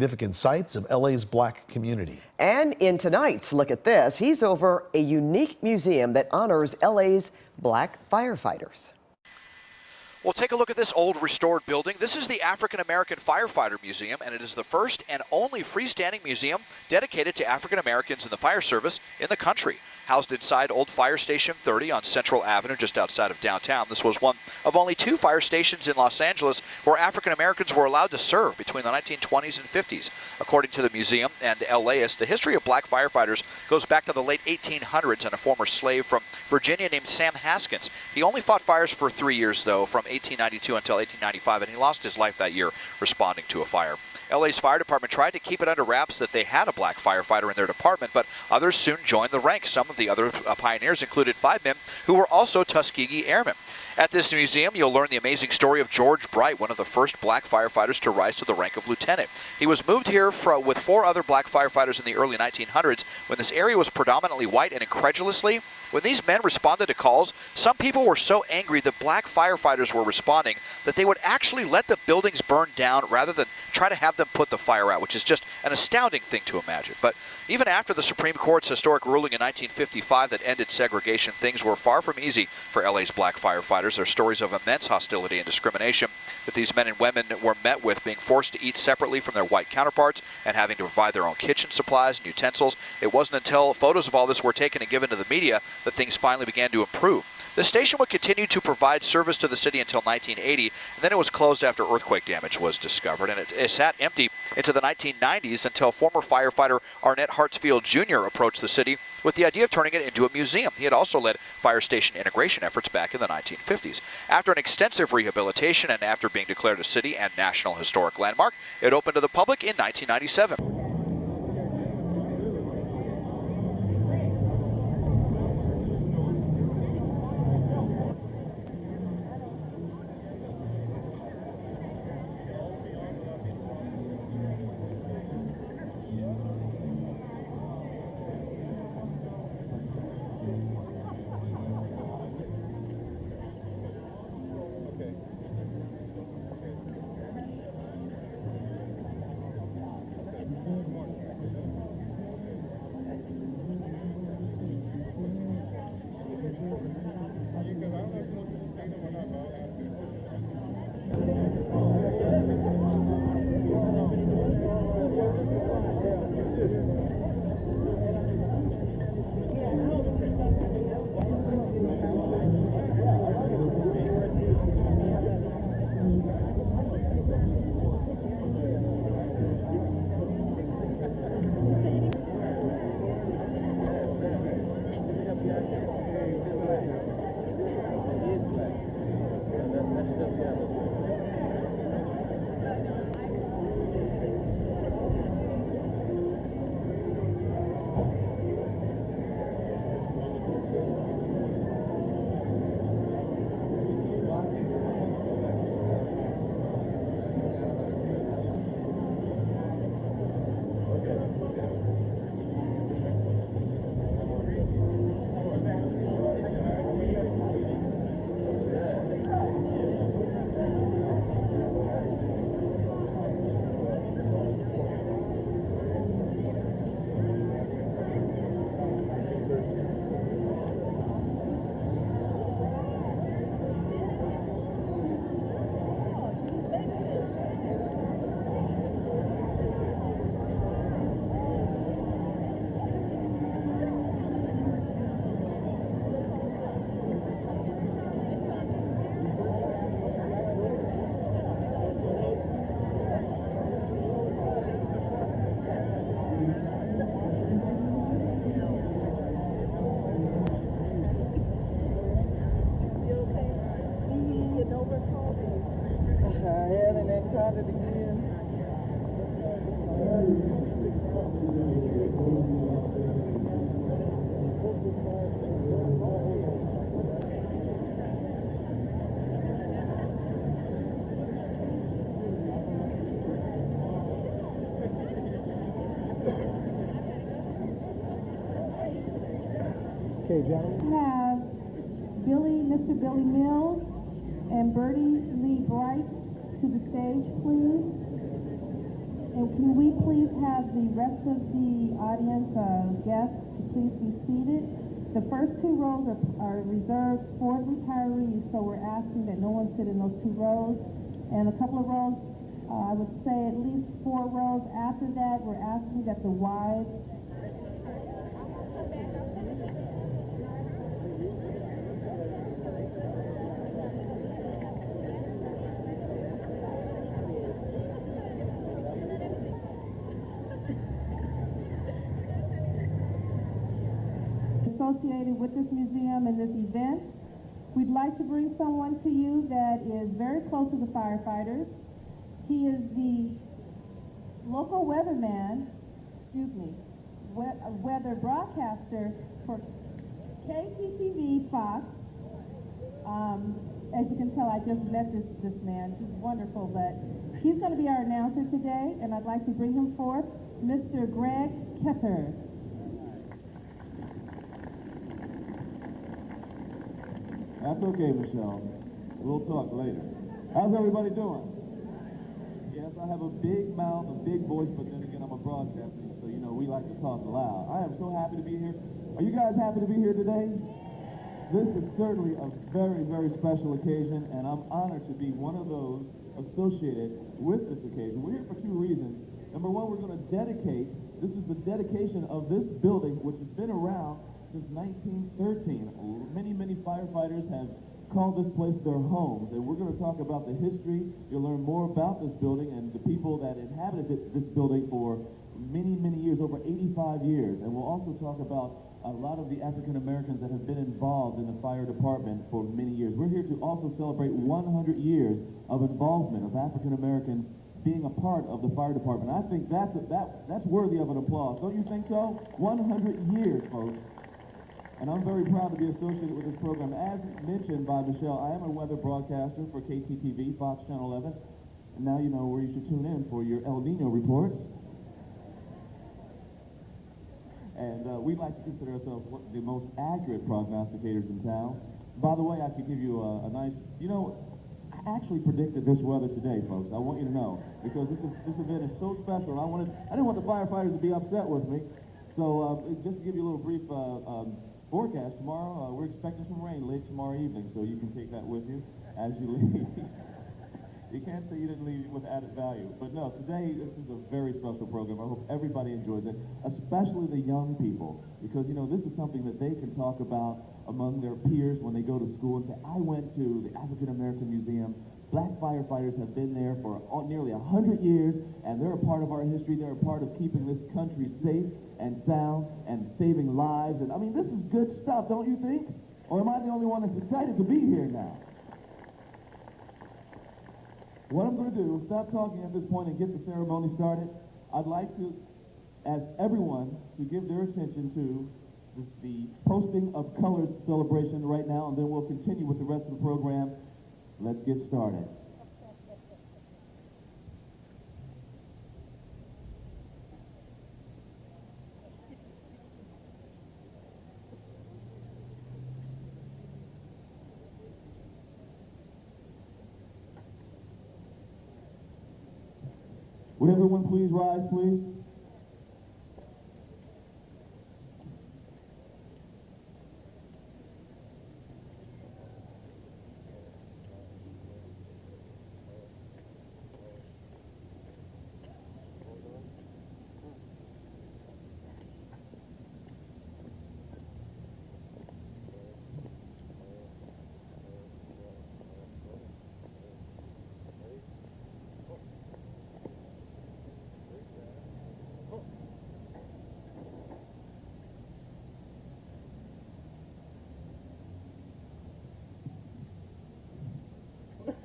significant sites of LA's Black community. And in tonight's Look at This, he's over a unique museum that honors LA's Black firefighters. Well, take a look at this old restored building. This is the African American Firefighter Museum, and it is the first and only freestanding museum dedicated to African Americans in the fire service in the country. Housed inside old Fire Station 30 on Central Avenue, just outside of downtown. This was one of only 2 fire stations in Los Angeles where African Americans were allowed to serve between the 1920s and 50s. According to the museum and LAist, the history of Black firefighters goes back to the late 1800s and a former slave from Virginia named Sam Haskins. He only fought fires for 3 years, though, from 1892 until 1895, and he lost his life that year responding to a fire. LA's fire department tried to keep it under wraps that they had a Black firefighter in their department, but others soon joined the ranks. Some of the other pioneers included 5 men who were also Tuskegee Airmen. At this museum, you'll learn the amazing story of George Bright, one of the first Black firefighters to rise to the rank of lieutenant. He was moved here with 4 other Black firefighters in the early 1900s when this area was predominantly white, and incredulously, when these men responded to calls, some people were so angry that Black firefighters were responding that they would actually let the buildings burn down rather than try to have them put the fire out, which is just an astounding thing to imagine. But even after the Supreme Court's historic ruling in 1955 that ended segregation, things were far from easy for LA's Black firefighters. There are stories of immense hostility and discrimination that these men and women were met with, being forced to eat separately from their white counterparts and having to provide their own kitchen supplies and utensils. It wasn't until photos of all this were taken and given to the media that things finally began to improve. The station would continue to provide service to the city until 1980, and then it was closed after earthquake damage was discovered, and it sat empty into the 1990s until former firefighter Arnett Hartsfield Jr. approached the city with the idea of turning it into a museum. He had also led fire station integration efforts back in the 1950s. After an extensive rehabilitation and after being declared a city and national historic landmark, it opened to the public in 1997. Okay, gentlemen. Have Mr. Billy Mills and Bertie Lee Bright to the stage, please. And can we please have the rest of the audience, guests, to please be seated? The first two rows are reserved for the retirees, so we're asking that no one sit in those two rows. And a couple of rows, I would say at least 4 rows after that, we're asking that the wives associated with this museum and this event. We'd like to bring someone to you that is very close to the firefighters. He is the local weatherman, weather broadcaster for KTTV Fox. As you can tell, I just met this man. He's wonderful, but he's going to be our announcer today, and I'd like to bring him forth, Mr. Greg Ketter. That's okay, Michelle. We'll talk later. How's everybody doing? Yes, I have a big mouth, a big voice, but then again, I'm a broadcaster, so you know, we like to talk loud. I am so happy to be here. Are you guys happy to be here today? This is certainly a very, very special occasion, and I'm honored to be one of those associated with this occasion. We're here for 2 reasons. Number one, we're going to dedicate, this is the dedication of this building, which has been around since 1913. Many, many firefighters have called this place their homes, and we're going to talk about the history. You'll learn more about this building and the people that inhabited this building for many, many years, over 85 years. And we'll also talk about a lot of the African Americans that have been involved in the fire department for many years. We're here to also celebrate 100 years of involvement of African Americans being a part of the fire department. I think that's worthy of an applause. Don't you think so? 100 years, folks. And I'm very proud to be associated with this program. As mentioned by Michelle, I am a weather broadcaster for KTTV, Fox Channel 11. And now you know where you should tune in for your El Nino reports. And we like to consider ourselves the most accurate prognosticators in town. By the way, I could give you a nice, you know, I actually predicted this weather today, folks. I want you to know, because this event is so special. And I didn't want the firefighters to be upset with me. So just to give you a little brief forecast, tomorrow we're expecting some rain late tomorrow evening, so you can take that with you as you leave. You can't say you didn't leave with added value. But no, today this is a very special program. I hope everybody enjoys it, especially the young people, because you know this is something that they can talk about among their peers when they go to school and say, I went to the African American Museum. Black firefighters have been there for nearly 100 years, and they're a part of our history. They're a part of keeping this country safe and sound and saving lives. And I mean, this is good stuff, don't you think? Or am I the only one that's excited to be here now? What I'm going to do is stop talking at this point and get the ceremony started. I'd like to ask everyone to give their attention to the posting of colors celebration right now, and then we'll continue with the rest of the program. Let's get started. Would everyone please rise, please?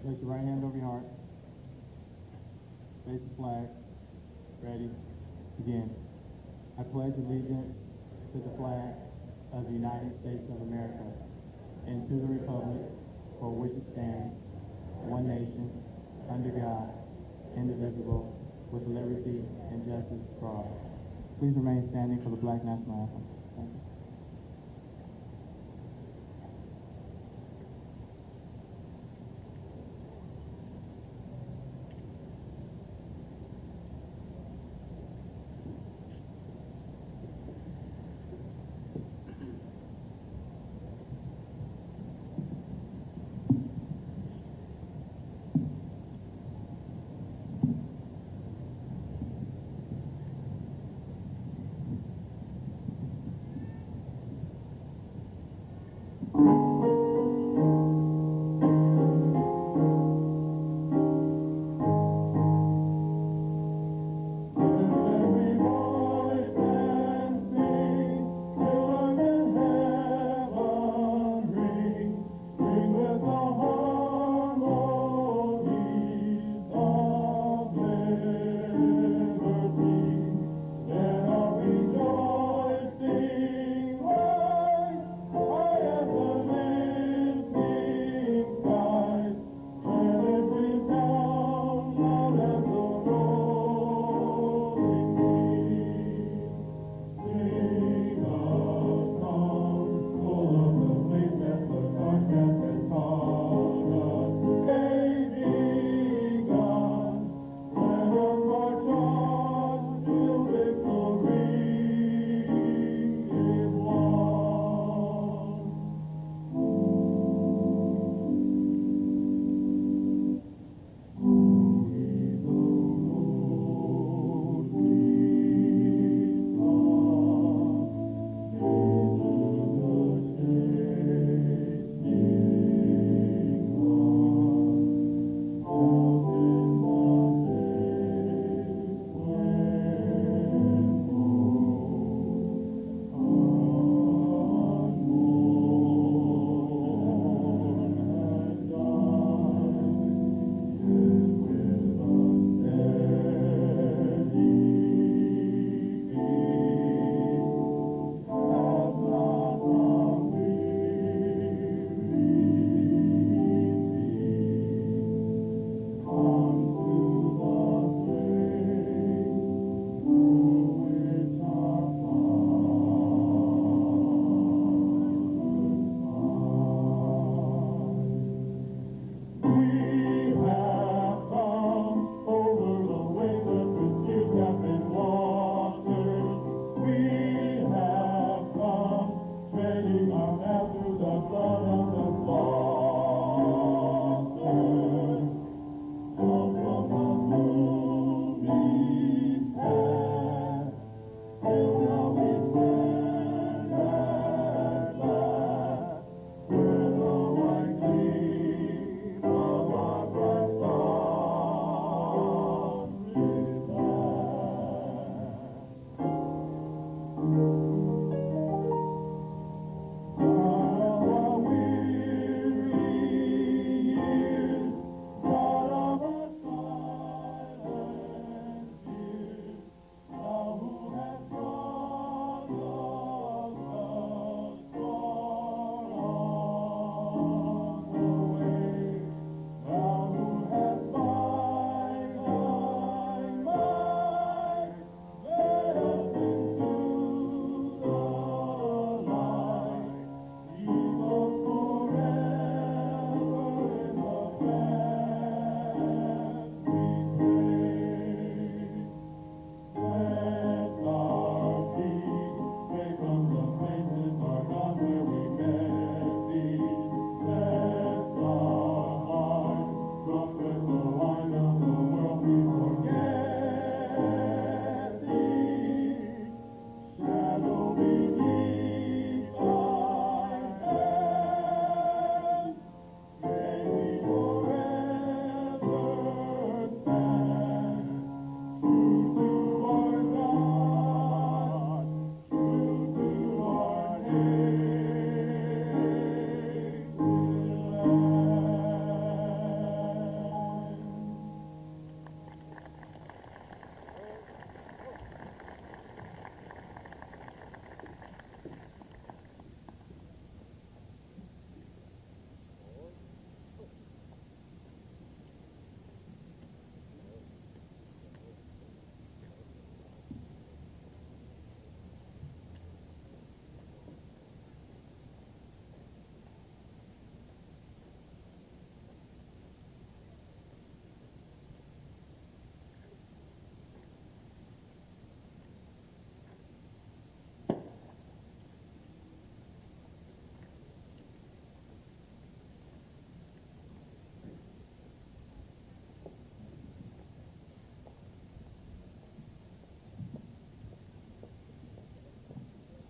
Place your right hand over your heart. Face the flag. Ready? Begin. I pledge allegiance to the flag of the United States of America and to the republic for which it stands, one nation, under God, indivisible, with liberty and justice for all. Please remain standing for the Black National Anthem. Thank you.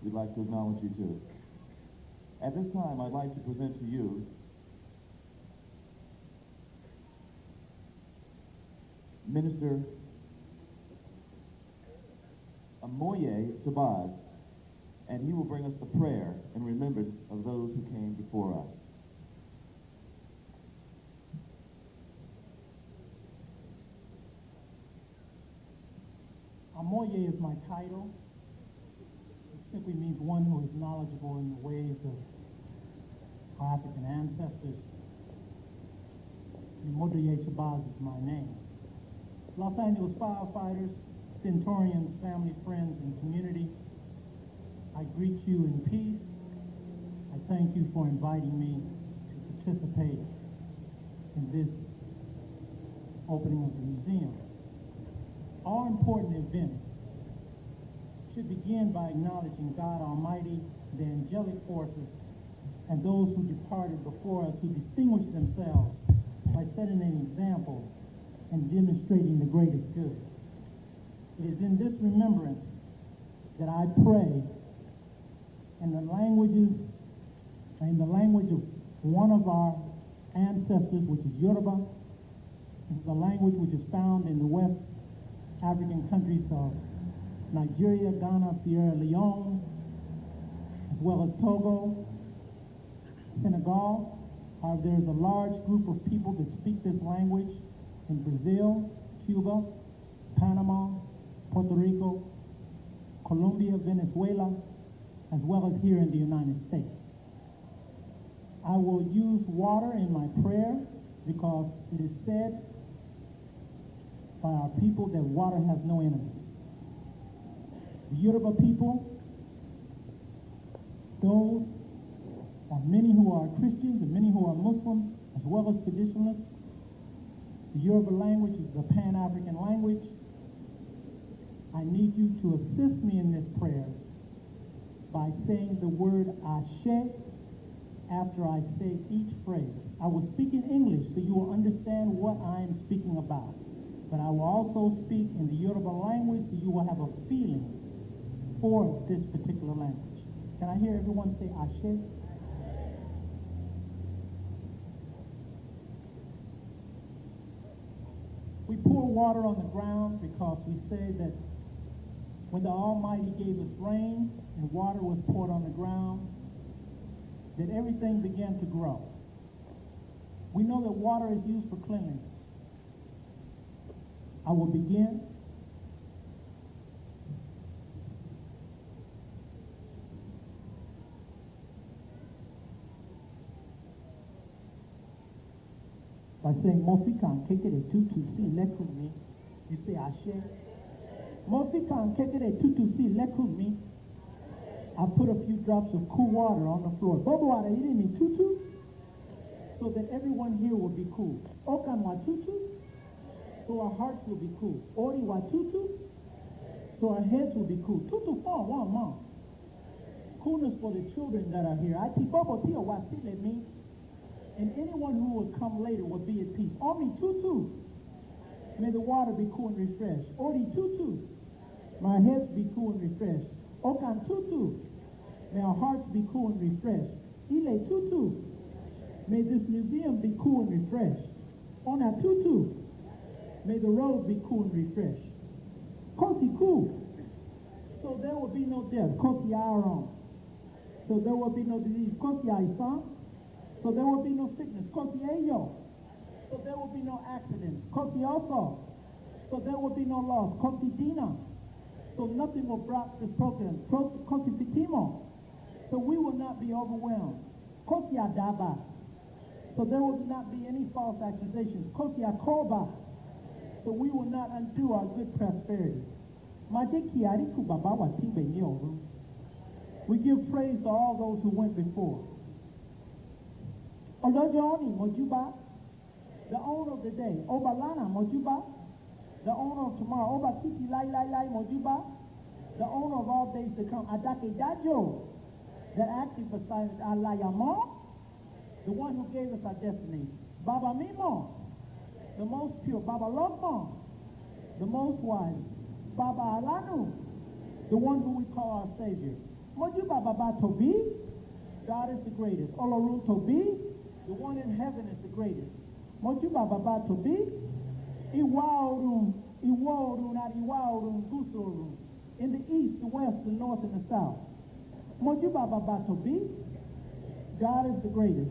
We'd like to acknowledge you too. At this time, I'd like to present to you Minister Amoye Sabaz, and he will bring us a prayer in remembrance of those who came before us. Amoye is my title. It simply means one who is knowledgeable in the ways of our African ancestors. And Modoye Shabazz is my name. Los Angeles firefighters, Stentorians, family, friends, and community, I greet you in peace. I thank you for inviting me to participate in this opening of the museum. All important events should begin by acknowledging God Almighty, the angelic forces, and those who departed before us, who distinguished themselves by setting an example and demonstrating the greatest good. It is in this remembrance that I pray in the language of one of our ancestors, which is Yoruba. This is the language which is found in the West African countries of Nigeria, Ghana, Sierra Leone, as well as Togo, Senegal. There is a large group of people that speak this language in Brazil, Cuba, Panama, Puerto Rico, Colombia, Venezuela, as well as here in the United States. I will use water in my prayer because it is said by our people that water has no enemies. The Yoruba people, those are many who are Christians and many who are Muslims, as well as traditionalists. The Yoruba language is a Pan-African language. I need you to assist me in this prayer by saying the word Ashe after I say each phrase. I will speak in English so you will understand what I am speaking about. But I will also speak in the Yoruba language so you will have a feeling for this particular language. Can I hear everyone say Ashe? We pour water on the ground because we say that when the Almighty gave us rain and water was poured on the ground, that everything began to grow. We know that water is used for cleanliness. I will begin. By saying, Mofikan kekere tutu si lekumi, you say Ashe. Mofikan kekere tutu si lekumi. I put a few drops of cool water on the floor. Bobo water, you didn't mean tutu? So that everyone here will be cool. Okan wa tutu? So our hearts will be cool. Ori wa tutu? So our heads will be cool. Tutu for one month. Coolness for the children that are here. I ti bobo tia wa si le me. And anyone who will come later will be at peace. Omi tutu. May the water be cool and refreshed. Ori tutu. My heads be cool and refreshed. Okan tutu. May our hearts be cool and refreshed. Ile tutu. May this museum be cool and refreshed. Ona tutu. May the road be cool and refreshed. Kosi cool. So there will be no death. Kosi aron. So there will be no disease. Kosi aisan. So there will be no sickness. Kosi ayo. So there will be no accidents. Kosi also. So there will be no loss. Kosi dina. So nothing will block this program. Kosi fitimo. So we will not be overwhelmed. Kosi adaba. So there will not be any false accusations. Kosi akoba. So we will not undo our good prosperity. We give praise to all those who went before. Olojoni Mojuba, the owner of the day. Obalana Mojuba, the owner of tomorrow. Oba Kiti Lai Lai Lai Mojuba, the owner of all days to come. Adake Dajo, that acted beside Alayamo, the one who gave us our destiny. Baba Mimo, the most pure. Baba Lokmo, the most wise. Baba Alanu, the one who we call our Savior. Mojuba Baba Tobi, God is the greatest. Olorun Tobi, the one in heaven is the greatest. Mojuba Baba Tobi, Iwaorun, not Iwaorun, Gusorun. In the east, the west, the north, and the south. Mojuba Baba Tobi, God is the greatest.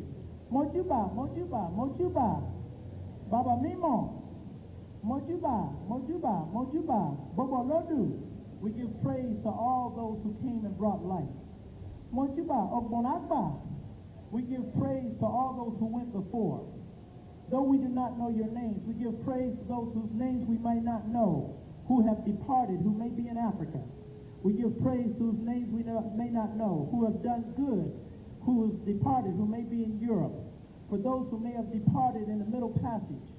Mojuba, Baba Mimo, Mojuba, Bobo Lodu. We give praise to all those who came and brought life. Mojuba, Ogbonagba. We give praise to all those who went before. Though we do not know your names, we give praise to those whose names we might not know, who have departed, who may be in Africa. We give praise to whose names we may not know, who have done good, who have departed, who may be in Europe. For those who may have departed in the Middle Passage,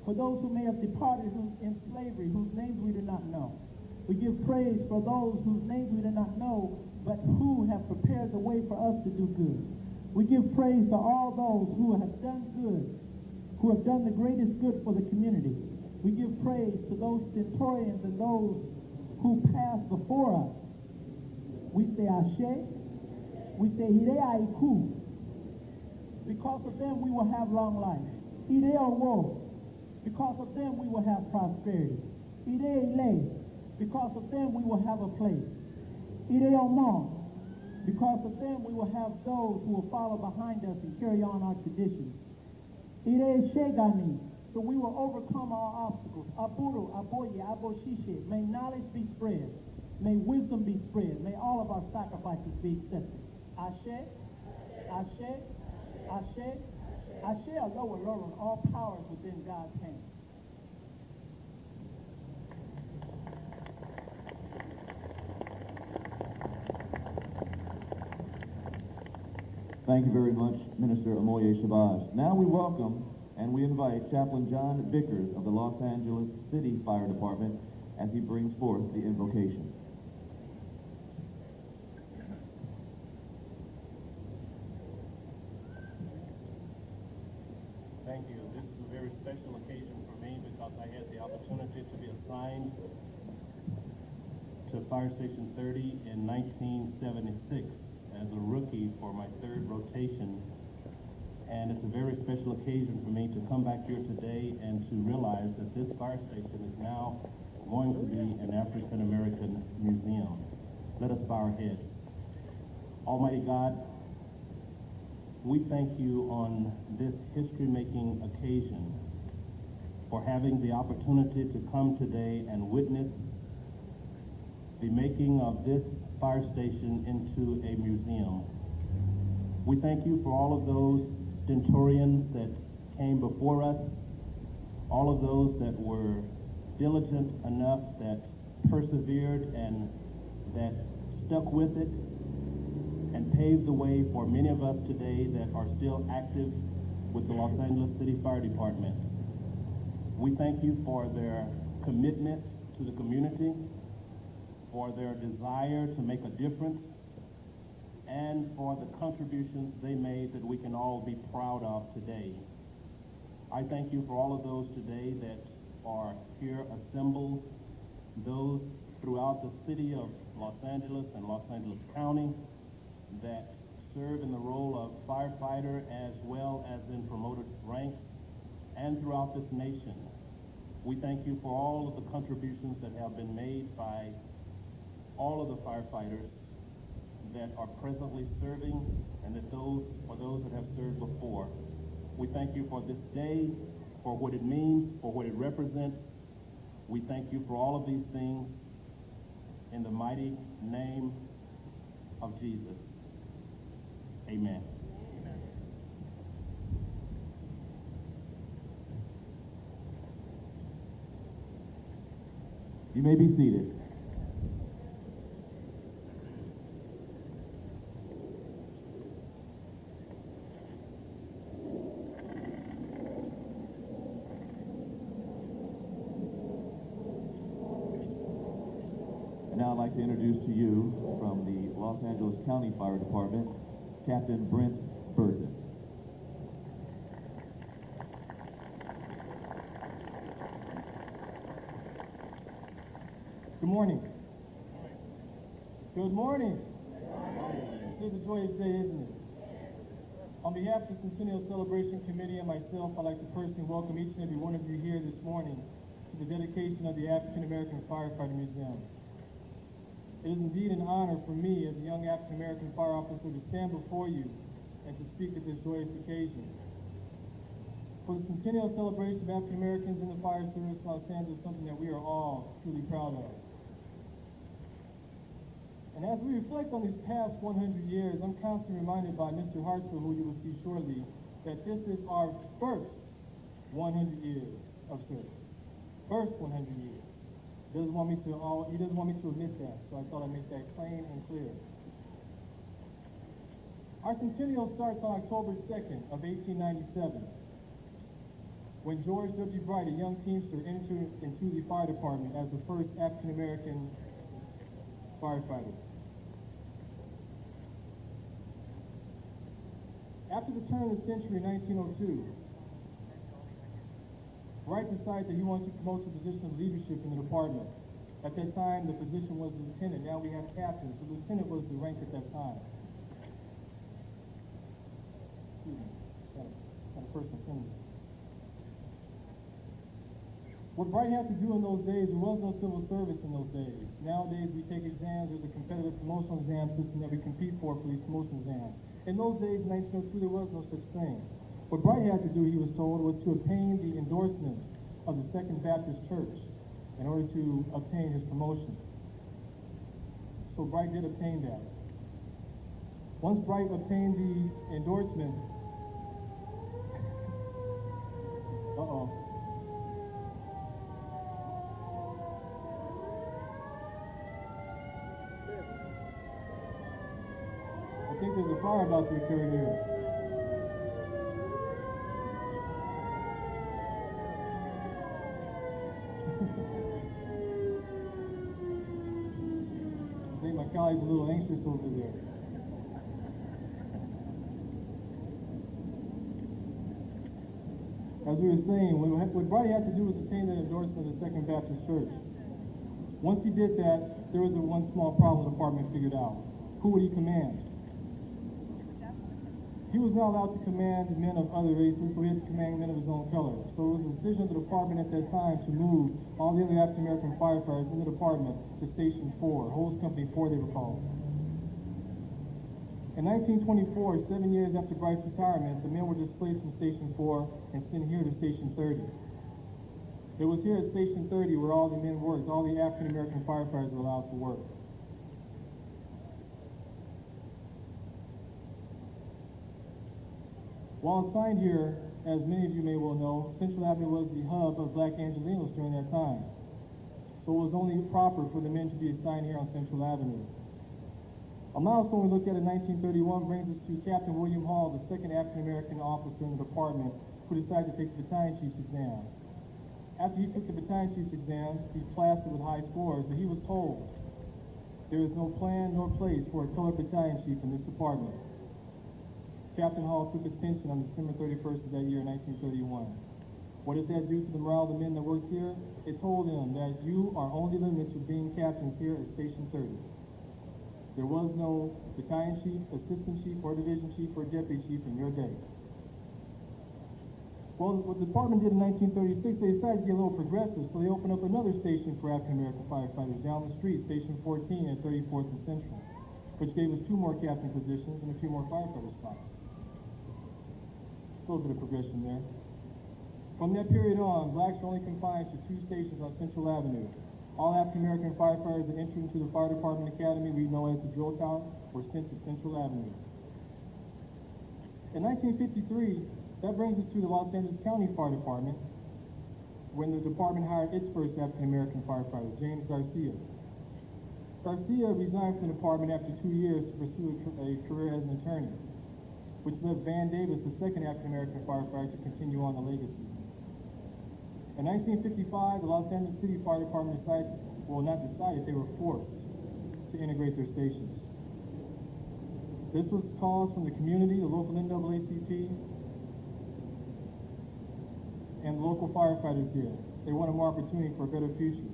for those who may have departed in slavery, whose names we do not know. We give praise for those whose names we do not know, but who have prepared the way for us to do good. We give praise to all those who have done good, who have done the greatest good for the community. We give praise to those stentorians and those who passed before us. We say Ashe. We say Hire Aiku. Because of them we will have long life. Ire Owo. Because of them we will have prosperity. Ire Ile. Because of them we will have a place. Ire Omo. Because of them we will have those who will follow behind us and carry on our traditions. Ire Shegani. So we will overcome our obstacles. Aburu, Aboye, Aboshishe. May knowledge be spread. May wisdom be spread. May all of our sacrifices be accepted. Ashe, Ashe, Ashe, Ashe, Aloha Loran, all powers within God's hand. Thank you very much, Minister Omoye Shabazz. Now we welcome and we invite Chaplain John Vickers of the Los Angeles City Fire Department as he brings forth the invocation. Thank you. This is a very special occasion for me because I had the opportunity to be assigned to Fire Station 30 in 1976 as a rookie for my third rotation. And it's a very special occasion for me to come back here today and to realize that this fire station is now going to be an African American museum. Let us bow our heads. Almighty God, we thank you on this history-making occasion for having the opportunity to come today and witness the making of this fire station into a museum. We thank you for all of those stentorians that came before us, all of those that were diligent enough, that persevered and that stuck with it and paved the way for many of us today that are still active with the Los Angeles City Fire Department. We thank you for their commitment to the community, for their desire to make a difference, and for the contributions they made that we can all be proud of today. I thank you for all of those today that are here assembled, those throughout the city of Los Angeles and Los Angeles County that serve in the role of firefighter as well as in promoted ranks and throughout this nation. We thank you for all of the contributions that have been made by all of the firefighters that are presently serving and that those that have served before. We thank you for this day, for what it means, for what it represents. We thank you for all of these things in the mighty name of Jesus. Amen. Amen. You may be seated. And now I'd like to introduce to you from the Los Angeles County Fire Department, Captain Brent Burton. Good morning. Good morning. This is a joyous day, isn't it? On behalf of the Centennial Celebration Committee and myself, I'd like to personally welcome each and every one of you here this morning to the dedication of the African American Firefighter Museum. It is indeed an honor for me as a young African American fire officer to stand before you and to speak at this joyous occasion. For the Centennial Celebration of African Americans in the Fire Service in Los Angeles is something that we are all truly proud of. And as we reflect on these past 100 years, I'm constantly reminded by Mr. Hartsfield, who you will see shortly, that this is our first 100 years of service. First 100 years. He doesn't want me to admit that, so I thought I'd make that plain and clear. Our centennial starts on October 2nd of 1897, when George W. Bright, a young Teamster, entered into the fire department as the first African-American firefighter. After the turn of the century in 1902, Bright decided that he wanted to promote to the position of leadership in the department. At that time, the position was lieutenant. Now we have captains. The lieutenant was the rank at that time. Excuse me. Got a personal opinion. What Bright had to do in those days, there was no civil service in those days. Nowadays, we take exams. There's a competitive promotional exam system that we compete for these promotional exams. In those days, in 1902, there was no such thing. What Bright had to do, he was told, was to obtain the endorsement of the Second Baptist Church in order to obtain his promotion. So Bright did obtain that. Once Bright obtained the endorsement, I think there's a fire about to occur here. I think my colleague's a little anxious over there. as we were saying, what Brady had to do was obtain the endorsement of the Second Baptist Church. Once he did that, there was one small problem the department figured out. Who would he command? He was not allowed to command men of other races, so he had to command men of his own color. So it was a decision of the department at that time to move all the other African-American firefighters in the department to Station 4, Hose Company 4 they were called. In 1924, 7 years after Bryce's retirement, the men were displaced from Station 4 and sent here to Station 30. It was here at Station 30 where all the men worked, all the African-American firefighters were allowed to work. While assigned here, as many of you may well know, Central Avenue was the hub of Black Angelenos during that time. So it was only proper for the men to be assigned here on Central Avenue. A milestone we look at in 1931 brings us to Captain William Hall, the second African-American officer in the department who decided to take the battalion chief's exam. After he took the battalion chief's exam, he plastered with high scores, but he was told there is no plan nor place for a colored battalion chief in this department. Captain Hall took his pension on December 31st of that year, 1931. What did that do to the morale of the men that worked here? It told them that you are only limited to being captains here at Station 30. There was no battalion chief, assistant chief, or division chief, or deputy chief in your day. Well, what the department did in 1936, they decided to get a little progressive, so they opened up another station for African-American firefighters down the street, Station 14 at 34th and Central, which gave us 2 more captain positions and a few more firefighter spots. A little bit of progression there. From that period on, blacks were only confined to 2 stations on Central Avenue. All African-American firefighters that entered into the Fire Department Academy, we know as the drill tower, were sent to Central Avenue. In 1953, that brings us to the Los Angeles County Fire Department, when the department hired its first African-American firefighter, James Garcia. Garcia resigned from the department after 2 years to pursue a career as an attorney, which left Van Davis, the second African-American firefighter, to continue on the legacy. In 1955, the Los Angeles City Fire Department decided, well, not decided, they were forced to integrate their stations. This was calls from the community, the local NAACP, and the local firefighters here. They wanted more opportunity for a better future.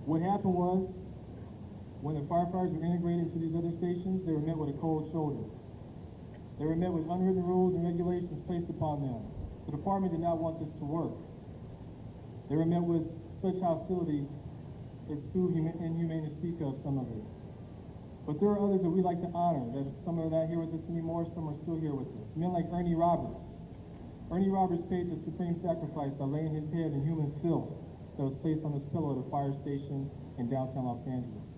What happened was, when the firefighters were integrated into these other stations, they were met with a cold shoulder. They were met with unwritten rules and regulations placed upon them. The department did not want this to work. They were met with such hostility, it's too inhumane to speak of some of it. But there are others that we like to honor. That some are not here with us anymore, some are still here with us. Men like Ernie Roberts. Ernie Roberts paid the supreme sacrifice by laying his head in human filth that was placed on his pillow at a fire station in downtown Los Angeles.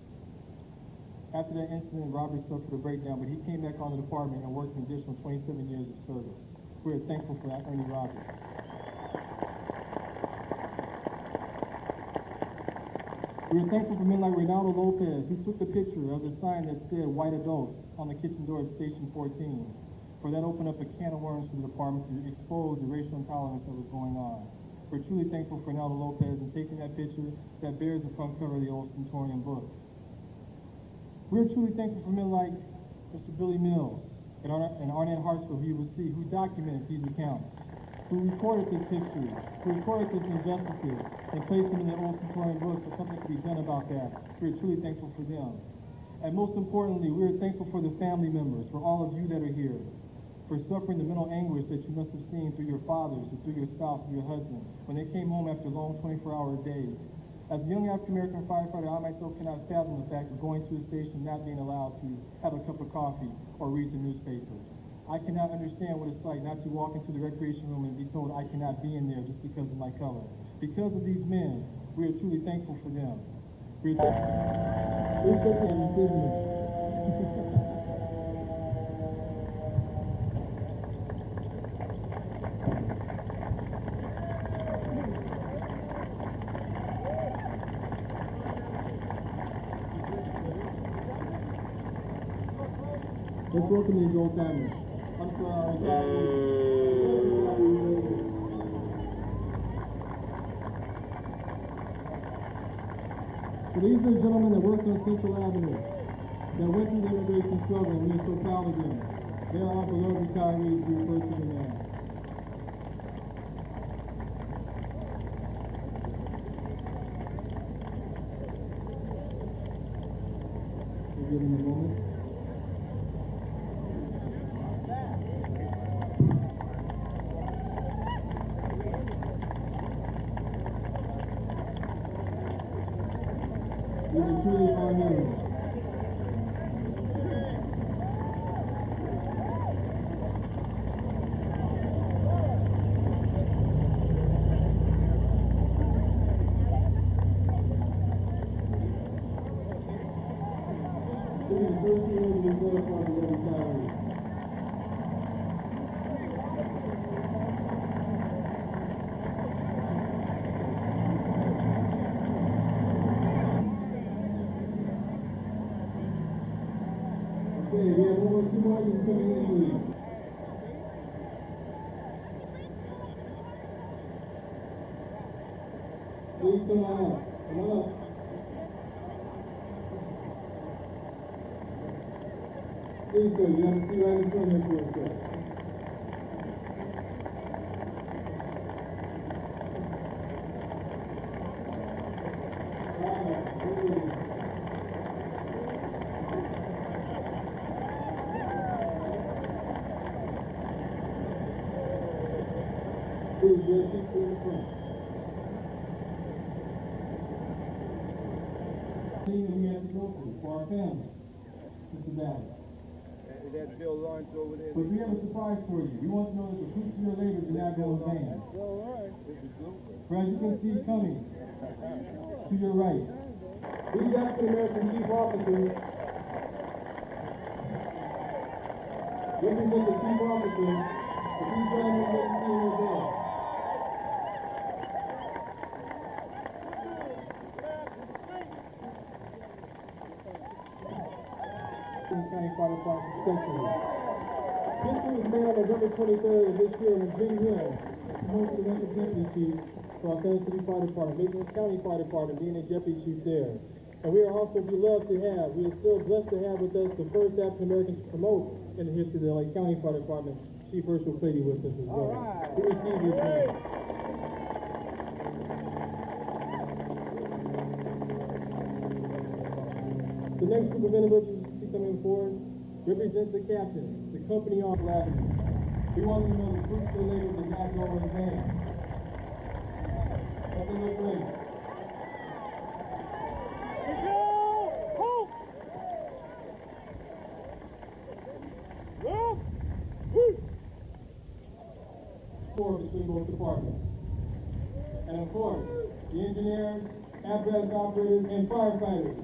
After that incident, Roberts suffered a breakdown, but he came back on the department and worked an additional 27 years of service. We are thankful for that, Ernie Roberts. We are thankful for men like Reynaldo Lopez, who took the picture of the sign that said white adults on the kitchen door at Station 14, for that opened up a can of worms for the department to expose the racial intolerance that was going on. We're truly thankful for Reynaldo Lopez and taking that picture that bears the front cover of the old Stentorian book. We're truly thankful for men like Mr. Billy Mills and Arnett Hartsfield, who you will see, who documented these accounts, who recorded this history, who recorded these injustices, and placed them in the old Stentorian books so something could be done about that. We're truly thankful for them. And most importantly, we're thankful for the family members, for all of you that are here, for suffering the mental anguish that you must have seen through your fathers, or through your spouse, or your husband, when they came home after a long 24-hour day. As a young African-American firefighter, I myself cannot fathom the fact of going to a station not being allowed to have a cup of coffee or read the newspaper. I cannot understand what it's like not to walk into the recreation room and be told I cannot be in there just because of my color. Because of these men, we are truly thankful for them. Let's welcome these old timers. I'm sorry. So these are the gentlemen that worked on Central Avenue, that went through the immigration struggle, and we are so proud of them. They're our beloved retirees, we refer to them as. We'll give them a moment. These are truly our heroes. These are the first heroes we brought up on the retirees. Okay, we have over 2 marches coming in, please. Please come on up. Come on up. Please, sir, you have to see right in front of you for a sec. Please, your seats in the front. Thing that we have to go through for our families. Just about it. That Bill Lawrence over there. But we have a surprise for you. We want to know that the fruits of your labor do not go in vain. For as you can see coming to your right, these African American chief officers represent the chief officers of these gentlemen that you see here today. County Fire Department respectively. This was made on November 23rd of this year in Virginia Hill, promoted to the deputy chief for Los Angeles City Fire Department, Maintenance County Fire Department, being a deputy chief there. And we are also beloved to have, we are still blessed to have with us the first African American to promote in the history of the LA County Fire Department, Chief Herschel Clady, with us as well. He received this name. The next group of individuals you see coming for us represent the captains, the company on Avenue. We want them to know the fruits of their labor did not go in vain. Let them look ready. Between both departments. And of course, the engineers, apparatus operators, and firefighters.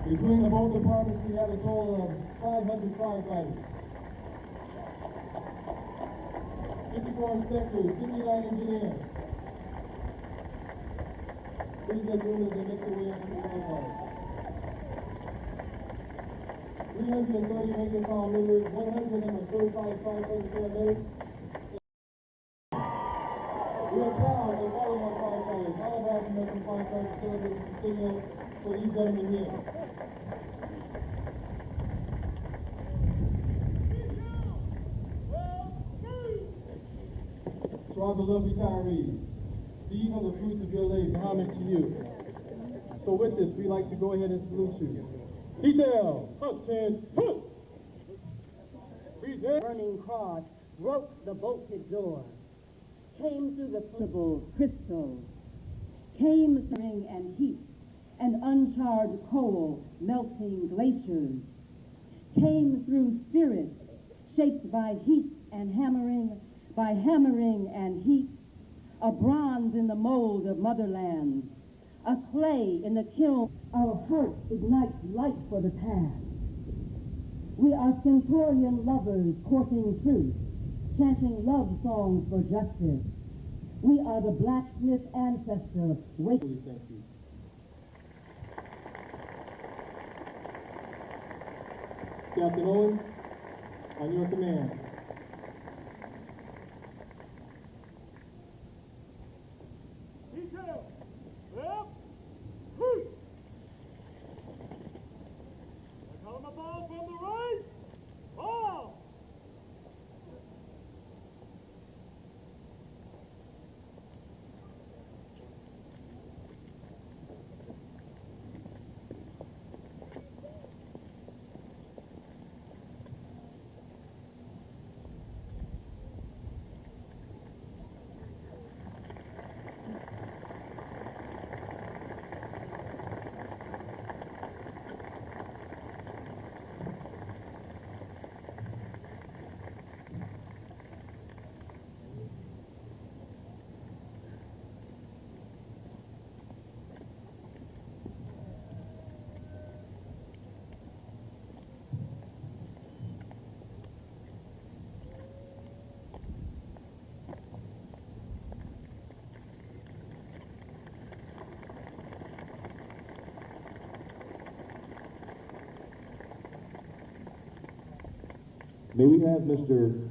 Between the both departments, we have a total of 500 firefighters, 54 inspectors, 59 engineers. Please let room as they make their way into the firefighters. 330 rank and file members, 100 of them are certified firefighter paramedics. We are proud of all of our firefighters, all of our American firefighters celebrating the centennial for these gentlemen here. To our beloved retirees, these are the fruits of your labor. Homage to you. So with this, we'd like to go ahead and salute you. Detail, up 10, hook! Burning cross broke the bolted door, came through the flexible crystal, came through ring and heat and uncharred coal melting glaciers, came through spirits shaped by heat and hammering, by hammering and heat, a bronze in the mold of motherlands, a clay in the kiln. Our hearts ignite light for the past. We are Centaurian lovers courting truth, chanting love songs for justice. We are the blacksmith ancestor waiting. Thank you. Captain Owens, on your command. May we have Mr.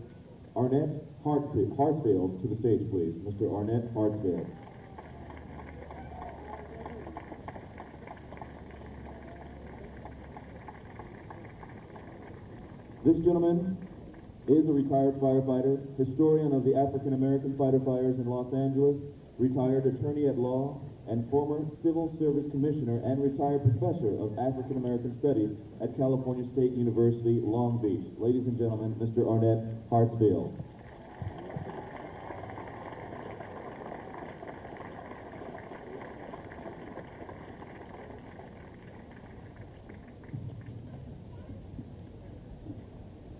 Arnett Hartsfield to the stage, please. Mr. Arnett Hartsfield. This gentleman is a retired firefighter, historian of the African American fighter fires in Los Angeles, retired attorney at law, and former civil service commissioner and retired professor of African American studies at California State University, Long Beach. Ladies and gentlemen, Mr. Arnett Hartsfield.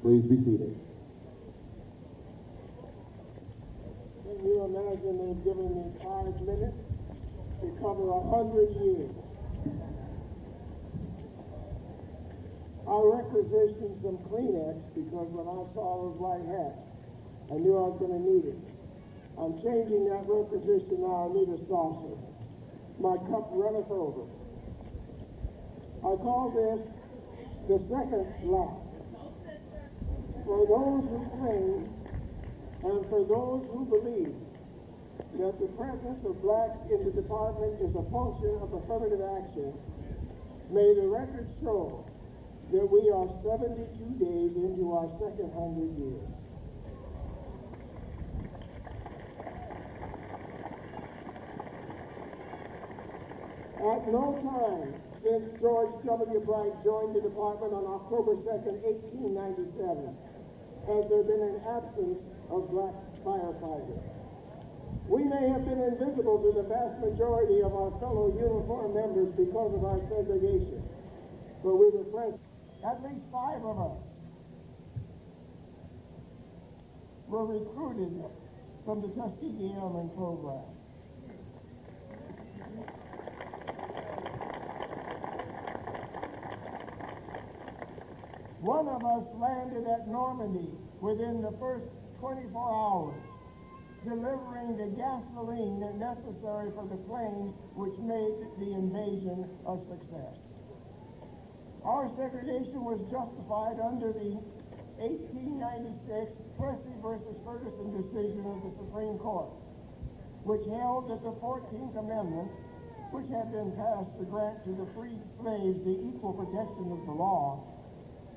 Please be seated. Can you imagine they've given me 5 minutes to cover 100 years? I requisitioned some Kleenex because when I saw those white hats, I knew I was going to need it. I'm changing that requisition now. I need a saucer. My cup runneth over. I call this the second lap. For those who claim and for those who believe that the presence of blacks in the department is a function of affirmative action, may the record show that we are 72 days into our second 100 years. At no time since George W. Bright joined the department on October 2nd, 1897, has there been an absence of black firefighters. We may have been invisible to the vast majority of our fellow uniformed members because of our segregation, but we were present. At least 5 of us were recruited from the Tuskegee Airmen program. One of us landed at Normandy within the first 24 hours, delivering the gasoline necessary for the planes which made the invasion a success. Our segregation was justified under the 1896 Plessy versus Ferguson decision of the Supreme Court, which held that the 14th Amendment, which had been passed to grant to the freed slaves the equal protection of the law,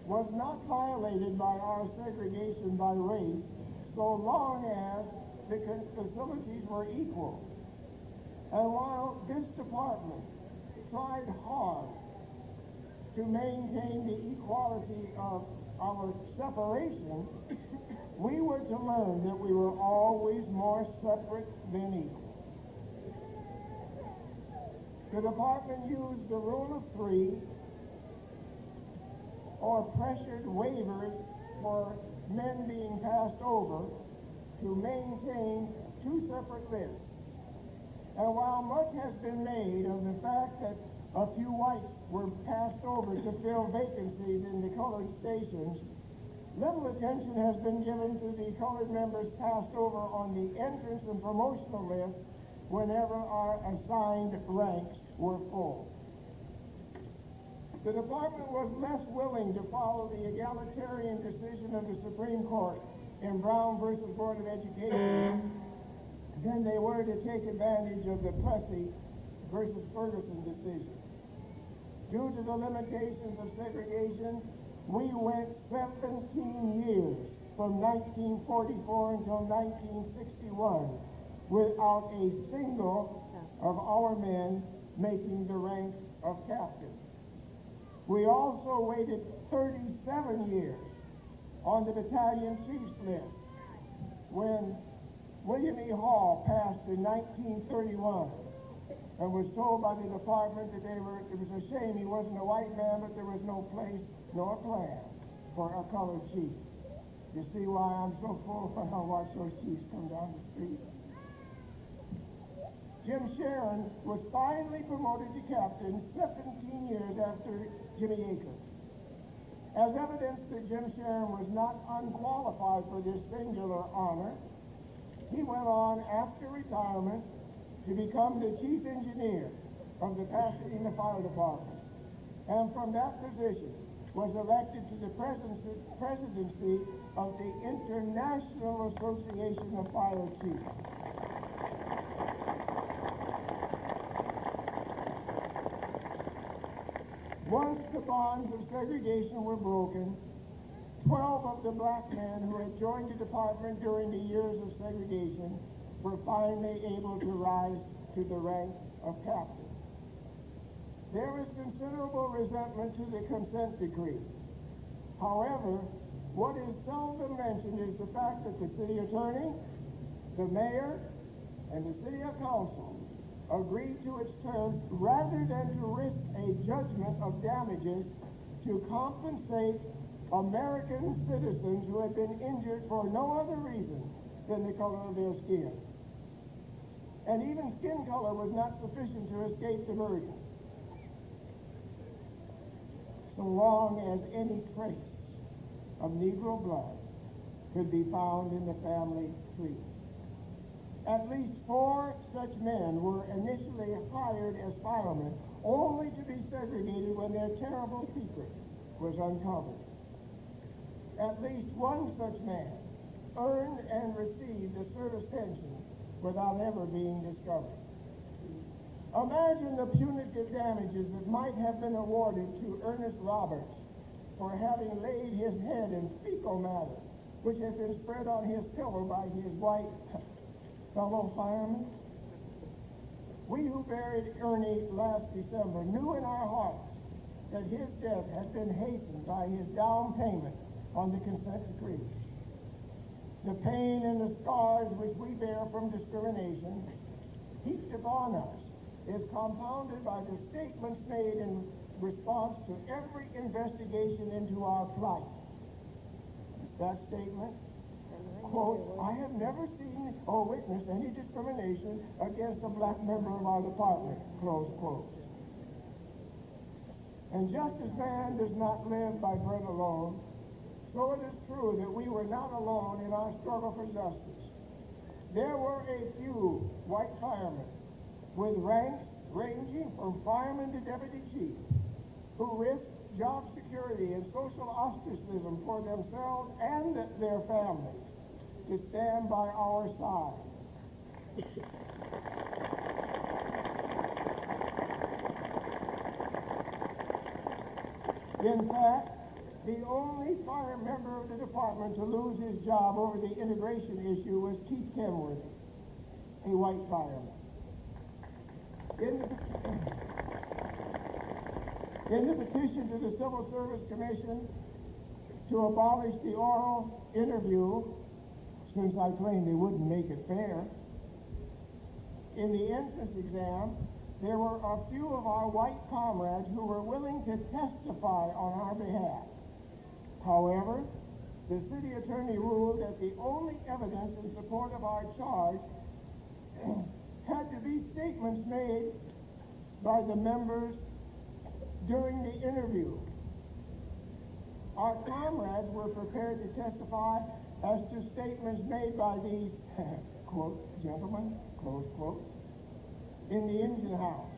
was not violated by our segregation by race so long as the facilities were equal. And while this department tried hard to maintain the equality of our separation, we were to learn that we were always more separate than equal. The department used the rule of 3 or pressured waivers for men being passed over to maintain 2 separate lists. And while much has been made of the fact that a few whites were passed over to fill vacancies in the colored stations, little attention has been given to the colored members passed over on the entrance and promotional list whenever our assigned ranks were full. The department was less willing to follow the egalitarian decision of the Supreme Court in Brown versus Board of Education than they were to take advantage of the Plessy versus Ferguson decision. Due to the limitations of segregation, we went 17 years from 1944 until 1961 without a single of our men making the rank of captain. We also waited 37 years on the battalion chief's list when William E. Hall passed in 1931 and was told by the department that it was a shame he wasn't a white man, but there was no place nor plan for a colored chief. You see why I'm so full when I watch those chiefs come down the street. Jim Sharon was finally promoted to captain 17 years after Jimmy Akers. As evidence that Jim Sharon was not unqualified for this singular honor, he went on after retirement to become the chief engineer of the Pasadena Fire Department. And from that position, was elected to the presidency of the International Association of Fire Chiefs. Once the bonds of segregation were broken, 12 of the black men who had joined the department during the years of segregation were finally able to rise to the rank of captain. There was considerable resentment to the consent decree. However, what is seldom mentioned is the fact that the city attorney, the mayor, and the city council agreed to its terms rather than to risk a judgment of damages to compensate American citizens who had been injured for no other reason than the color of their skin. And even skin color was not sufficient to escape the verdict, so long as any trace of Negro blood could be found in the family tree. At least 4 such men were initially hired as firemen, only to be segregated when their terrible secret was uncovered. At least 1 such man earned and received a service pension without ever being discovered. Imagine the punitive damages that might have been awarded to Ernest Roberts for having laid his head in fecal matter, which had been spread on his pillow by his white fellow firemen. We who buried Ernie last December knew in our hearts that his death had been hastened by his down payment on the consent decree. The pain and the scars which we bear from discrimination heaped upon us is compounded by the statements made in response to every investigation into our plight. That statement, quote, "I have never seen or witnessed any discrimination against a black member of our department," close quote. And just as man does not live by bread alone, so it is true that we were not alone in our struggle for justice. There were a few white firemen with ranks ranging from fireman to deputy chief who risked job security and social ostracism for themselves and their families to stand by our side. In fact, the only fire member of the department to lose his job over the integration issue was Keith Kenworthy, a white fireman. In the petition to the Civil Service Commission to abolish the oral interview, since I claimed they wouldn't make it fair, in the entrance exam, there were a few of our white comrades who were willing to testify on our behalf. However, the city attorney ruled that the only evidence in support of our charge had to be statements made by the members during the interview. Our comrades were prepared to testify as to statements made by these, quote, gentlemen, close quotes, in the engine house.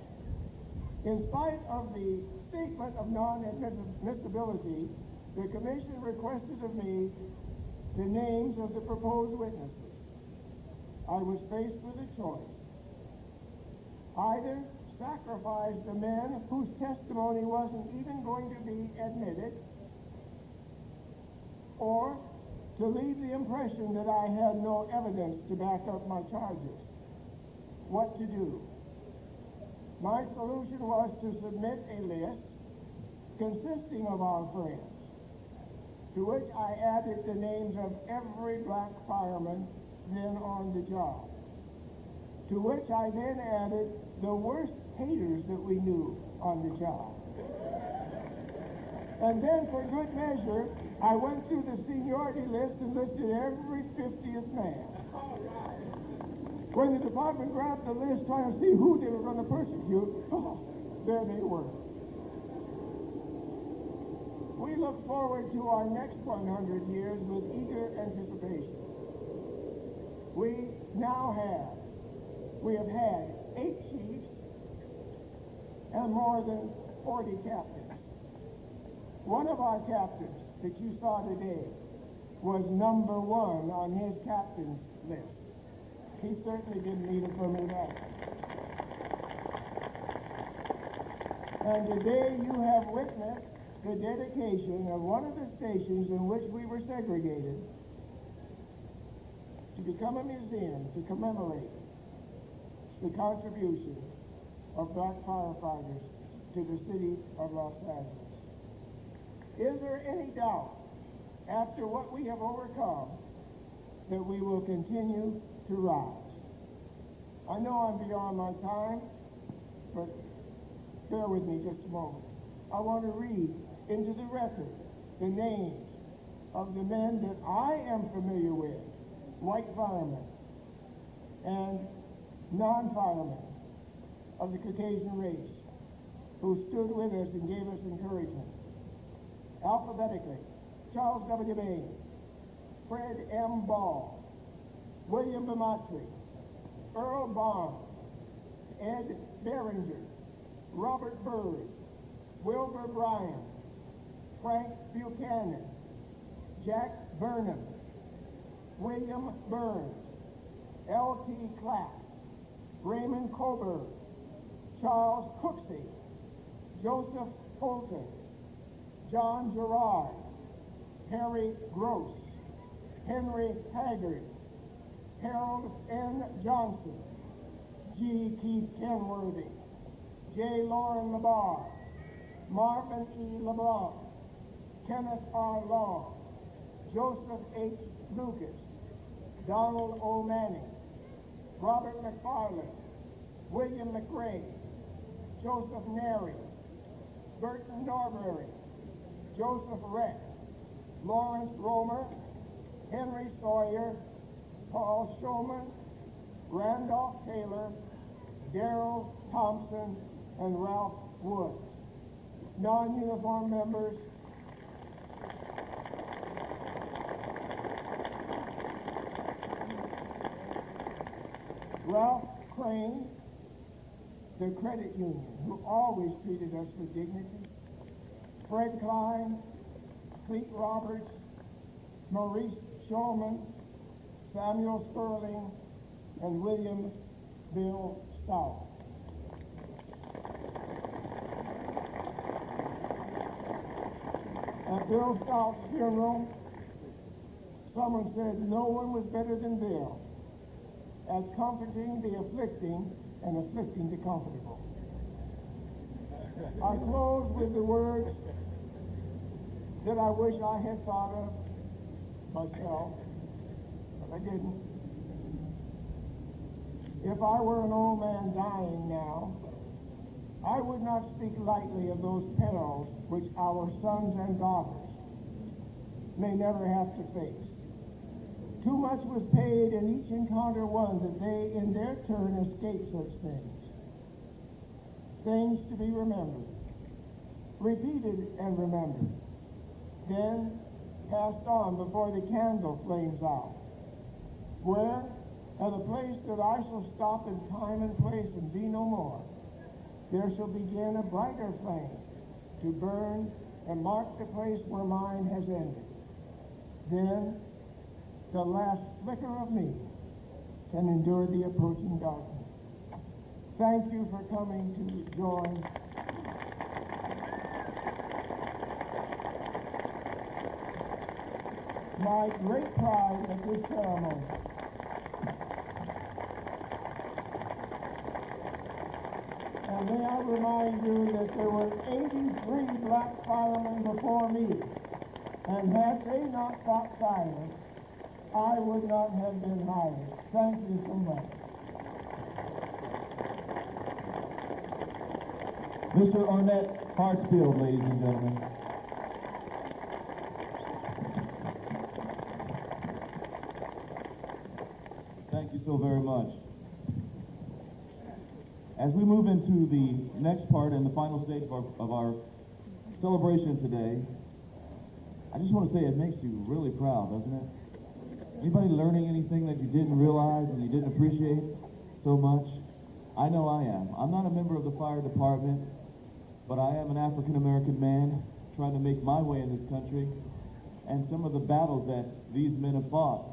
In spite of the statement of non-admissibility, the commission requested of me the names of the proposed witnesses. I was faced with a choice. Either sacrifice the men whose testimony wasn't even going to be admitted, or to leave the impression that I had no evidence to back up my charges. What to do? My solution was to submit a list consisting of our friends, to which I added the names of every black fireman then on the job, to which I then added the worst haters that we knew on the job. And then for good measure, I went through the seniority list and listed every 50th man. When the department grabbed the list trying to see who they were going to persecute, there they were. We look forward to our next 100 years with eager anticipation. We have had 8 chiefs and more than 40 captains. One of our captains that you saw today was number 1 on his captain's list. He certainly didn't need it for me that. And today you have witnessed the dedication of one of the stations in which we were segregated to become a museum to commemorate the contribution of black firefighters to the city of Los Angeles. Is there any doubt, after what we have overcome, that we will continue to rise? I know I'm beyond my time, but bear with me just a moment. I want to read into the record the names of the men that I am familiar with, white firemen and non-firemen of the Caucasian race, who stood with us and gave us encouragement. Alphabetically: Charles W. Bain, Fred M. Ball, William Bematry, Earl Barnes, Ed Behringer, Robert Byrd, Wilbur Bryan, Frank Buchanan, Jack Burnham, William Burns, L.T. Clapp, Raymond Coburn, Charles Cooksey, Joseph Fulton, John Gerard, Harry Gross, Henry Haggard, Harold N. Johnson, G. Keith Kenworthy, J. Lauren LeBar, Marvin E. LeBlanc, Kenneth R. Long, Joseph H. Lucas, Donald O. Manning, Robert McFarland, William McRae, Joseph Neri, Burton Norbury, Joseph Reck, Lawrence Romer, Henry Sawyer, Paul Shulman, Randolph Taylor, Darrell Thompson, and Ralph Woods. Non-uniform members, Ralph Crane, the credit union, who always treated us with dignity, Fred Klein, Cleet Roberts, Maurice Shulman, Samuel Sperling, and William Bill Stout. At Bill Stout's funeral, someone said no one was better than Bill at comforting the afflicting and afflicting the comfortable. I close with the words that I wish I had thought of myself, but I didn't. If I were an old man dying now, I would not speak lightly of those perils which our sons and daughters may never have to face. Too much was paid in each encounter won that they in their turn escape such things. Things to be remembered, repeated and remembered, then passed on before the candle flames out. Where, at a place that I shall stop in time and place and be no more, there shall begin a brighter flame to burn and mark the place where mine has ended. Then the last flicker of me can endure the approaching darkness. Thank you for coming to join my great pride at this ceremony. And may I remind you that there were 83 black firemen before me, and had they not fought fire, I would not have been hired. Thank you so much. Mr. Arnett Hartsfield, ladies and gentlemen. Thank you so very much. As we move into the next part and the final stage of our celebration today, I just want to say it makes you really proud, doesn't it? Anybody learning anything that you didn't realize and you didn't appreciate so much? I know I am. I'm not a member of the fire department, but I am an African-American man trying to make my way in this country, and some of the battles that these men have fought,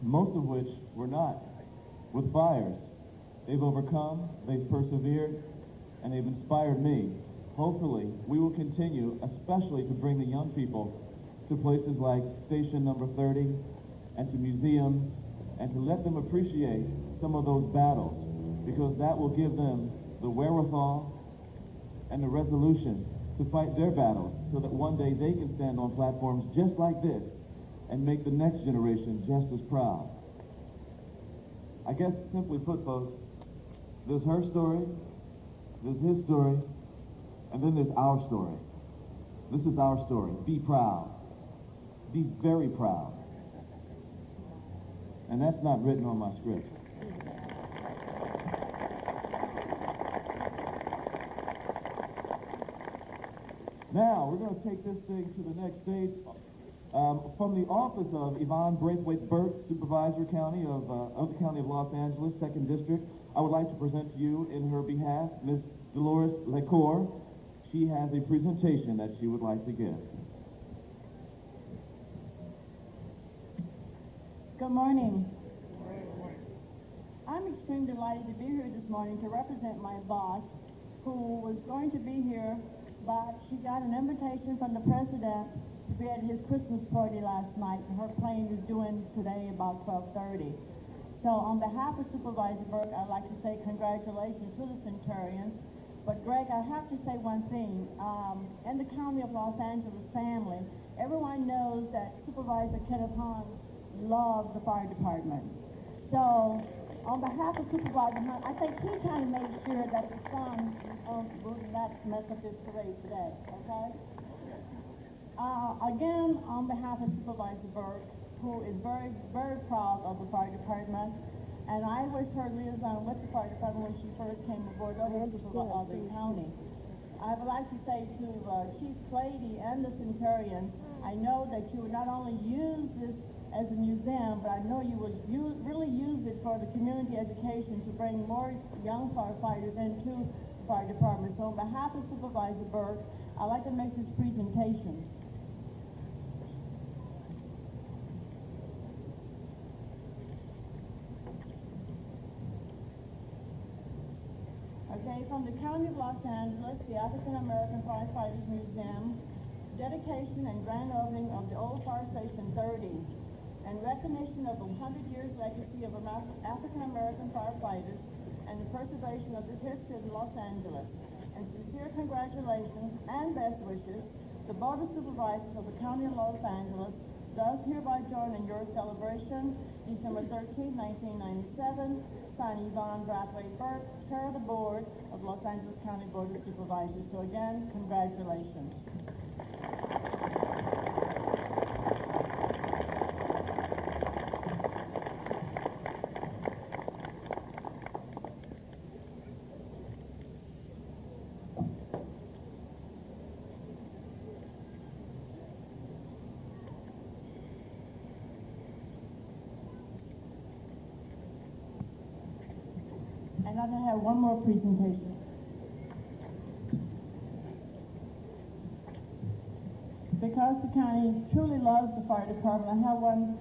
most of which were not with fires. They've overcome, they've persevered, and they've inspired me. Hopefully, we will continue, especially to bring the young people to places like Station Number 30 and to museums, and to let them appreciate some of those battles, because that will give them the wherewithal and the resolution to fight their battles so that one day they can stand on platforms just like this and make the next generation just as proud. I guess simply put, folks, there's her story, there's his story, and then there's our story. This is our story. Be proud. Be very proud. And that's not written on my scripts. Now, we're going to take this thing to the next stage. From the office of Yvonne Braithwaite Burke, Supervisor County of the County of Los Angeles, 2nd District, I would like to present to you in her behalf Ms. Dolores Lecour. She has a presentation that she would like to give. Good morning. I'm extremely delighted to be here this morning to represent my boss, who was going to be here, but she got an invitation from the president to be at his Christmas party last night, and her plane is due in today about 12:30. So on behalf of Supervisor Burke, I'd like to say congratulations to the Centurions. But Greg, I have to say one thing. In the County of Los Angeles family, everyone knows that Supervisor Kenneth Hahn loved the fire department. So on behalf of Supervisor Hunt, I think he kind of made sure that the sun would not mess up his parade today, okay? Again, on behalf of Supervisor Burke, who is very, very proud of the fire department, and I was her liaison with the fire department when she first came aboard of the county. I would like to say to Chief Clady and the Centurions, I know that you would not only use this as a museum, but I know you will really use it for the community education to bring more young firefighters into the fire department. So on behalf of Supervisor Burke, I'd like to make this presentation. Okay, from the County of Los Angeles, the African American Firefighters Museum, dedication and grand opening of the old fire station 30, and recognition of the 100 years legacy of African American firefighters and the preservation of the history of Los Angeles. And sincere congratulations and best wishes, the Board of Supervisors of the County of Los Angeles does hereby join in your celebration, December 13, 1997, signed Yvonne Braithwaite Burke, Chair of the Board of Los Angeles County Board of Supervisors. So again, congratulations. And I'm going to have one more presentation. Because the county truly loves the fire department, I have one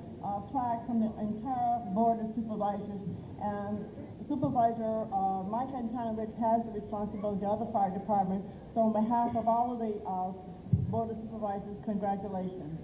plaque from the entire Board of Supervisors, and Supervisor Mike Antonovich has the responsibility of the fire department. So on behalf of all of the Board of Supervisors, congratulations.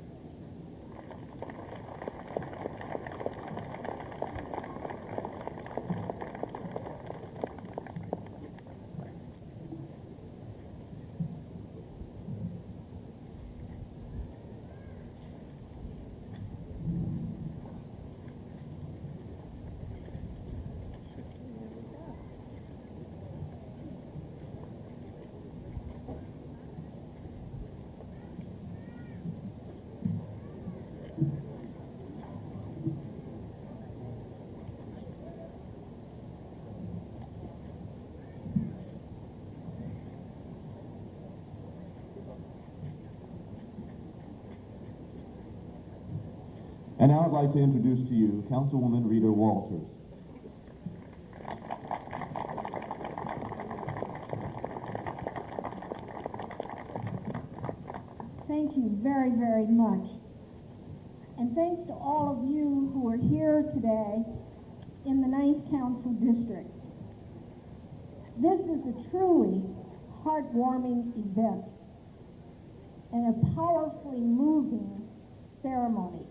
And now I'd like to introduce to you Councilwoman Rita Walters. Thank you very, very much. And thanks to all of you who are here today in the 9th Council District. This is a truly heartwarming event and a powerfully moving ceremony.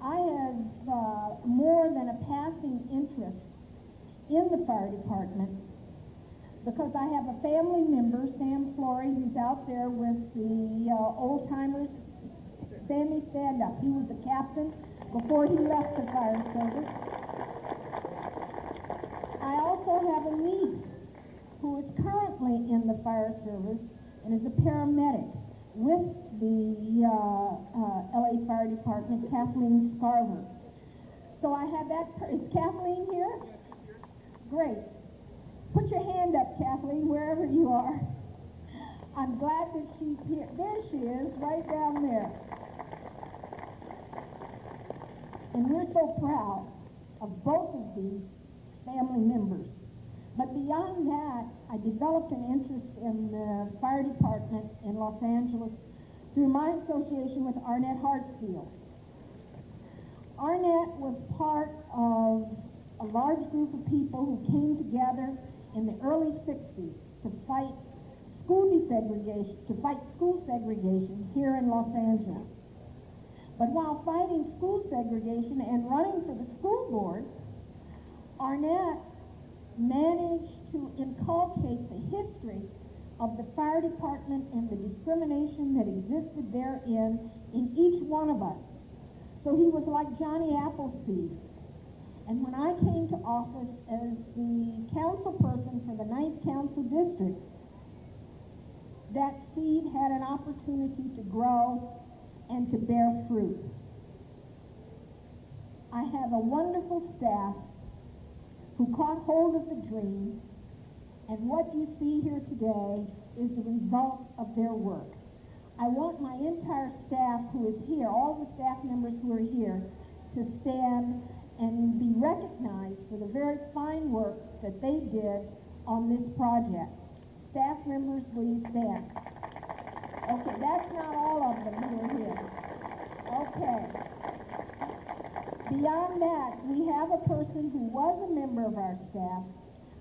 I have more than a passing interest in the fire department because I have a family member, Sam Flory, who's out there with the old timers. Sammy, stand up. He was a captain before he left the fire service. I also have a niece who is currently in the fire service and is a paramedic with the LA Fire Department, Kathleen Scarver. So I have that. Is Kathleen here? Great. Put your hand up, Kathleen, wherever you are. I'm glad that she's here. There she is, right down there. And we're so proud of both of these family members. But beyond that, I developed an interest in the fire department in Los Angeles through my association with Arnett Hartsfield. Arnett was part of a large group of people who came together in the early 60s to fight school segregation here in Los Angeles. But while fighting school segregation and running for the school board, Arnett managed to inculcate the history of the fire department and the discrimination that existed therein in each one of us. So he was like Johnny Appleseed. And when I came to office as the council person for the 9th Council District, that seed had an opportunity to grow and to bear fruit. I have a wonderful staff who caught hold of the dream, and what you see here today is a result of their work. I want my entire staff who is here, all the staff members who are here, to stand and be recognized for the very fine work that they did on this project. Staff members, will you stand? Okay, that's not all of them who are here. Okay. Beyond that, we have a person who was a member of our staff.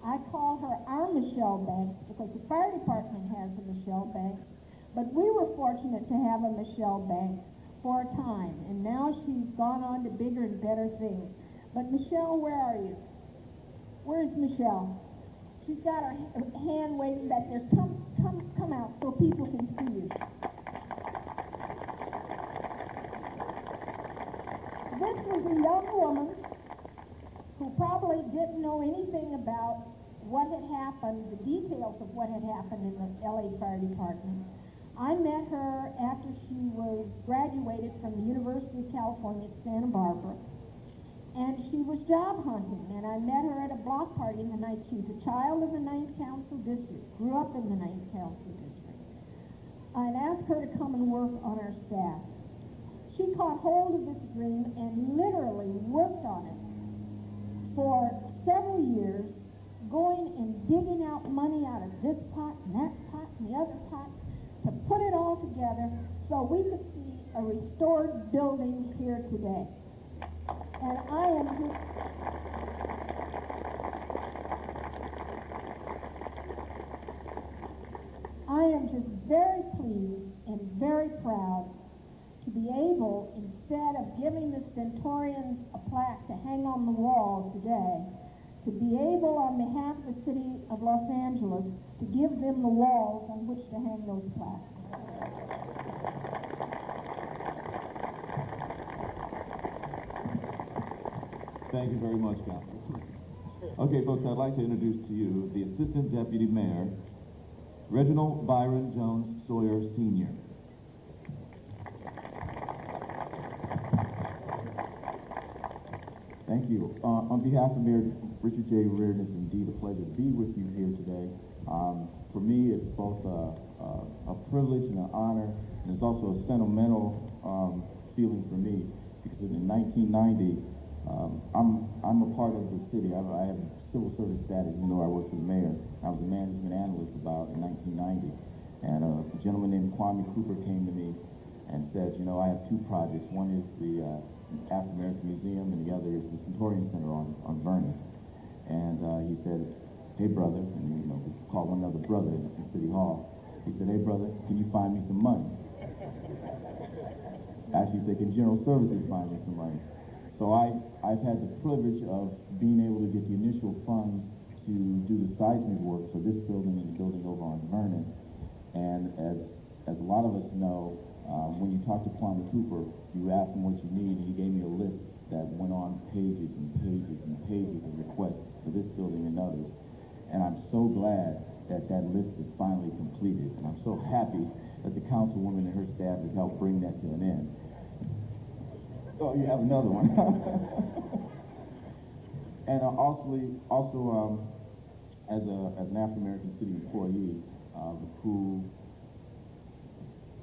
I call her our Michelle Banks because the fire department has a Michelle Banks, but we were fortunate to have a Michelle Banks for a time, and now she's gone on to bigger and better things. But Michelle, where are you? Where is Michelle? She's got her hand waving back there. Come out so people can see you. This was a young woman who probably didn't know anything about what had happened, the details of what had happened in the LA Fire Department. I met her after she was graduated from the University of California at Santa Barbara, and she was job hunting, and I met her at a block party in the night. She's a child of the 9th Council District, grew up in the 9th Council District. I'd asked her to come and work on our staff. She caught hold of this dream and literally worked on it for several years, going and digging out money out of this pot and that pot and the other pot to put it all together so we could see a restored building here today. And I am just very pleased and very proud to be able, instead of giving the Stentorians a plaque to hang on the wall today, to be able, on behalf of the city of Los Angeles, to give them the walls on which to hang those plaques. Thank you very much, Councilor. Okay, folks, I'd like to introduce to you the Assistant Deputy Mayor, Reginald Byron Jones Sawyer, Sr. Thank you. On behalf of Mayor Richard J. Reardon, it's indeed a pleasure to be with you here today. For me, it's both a privilege and an honor, and it's also a sentimental feeling for me, because in 1990, I'm a part of the city. I have civil service status, even though I work for the mayor. I was a management analyst about in 1990. And a gentleman named Kwame Cooper came to me and said, you know, I have two projects. One is the African American Museum, and the other is the Stentorian Center on Vernon. And he said, hey brother, and you know, we call one another brother in City Hall. He said, hey brother, can you find me some money? Actually, he said, can General Services find me some money? So I've had the privilege of being able to get the initial funds to do the seismic work for this building and the building over on Vernon. And as a lot of us know, when you talk to Kwame Cooper, you ask him what you need, and he gave me a list that went on pages and pages and pages of requests for this building and others. And I'm so glad that that list is finally completed. And I'm so happy that the councilwoman and her staff has helped bring that to an end. Oh, you have another one. And also as an African-American city employee who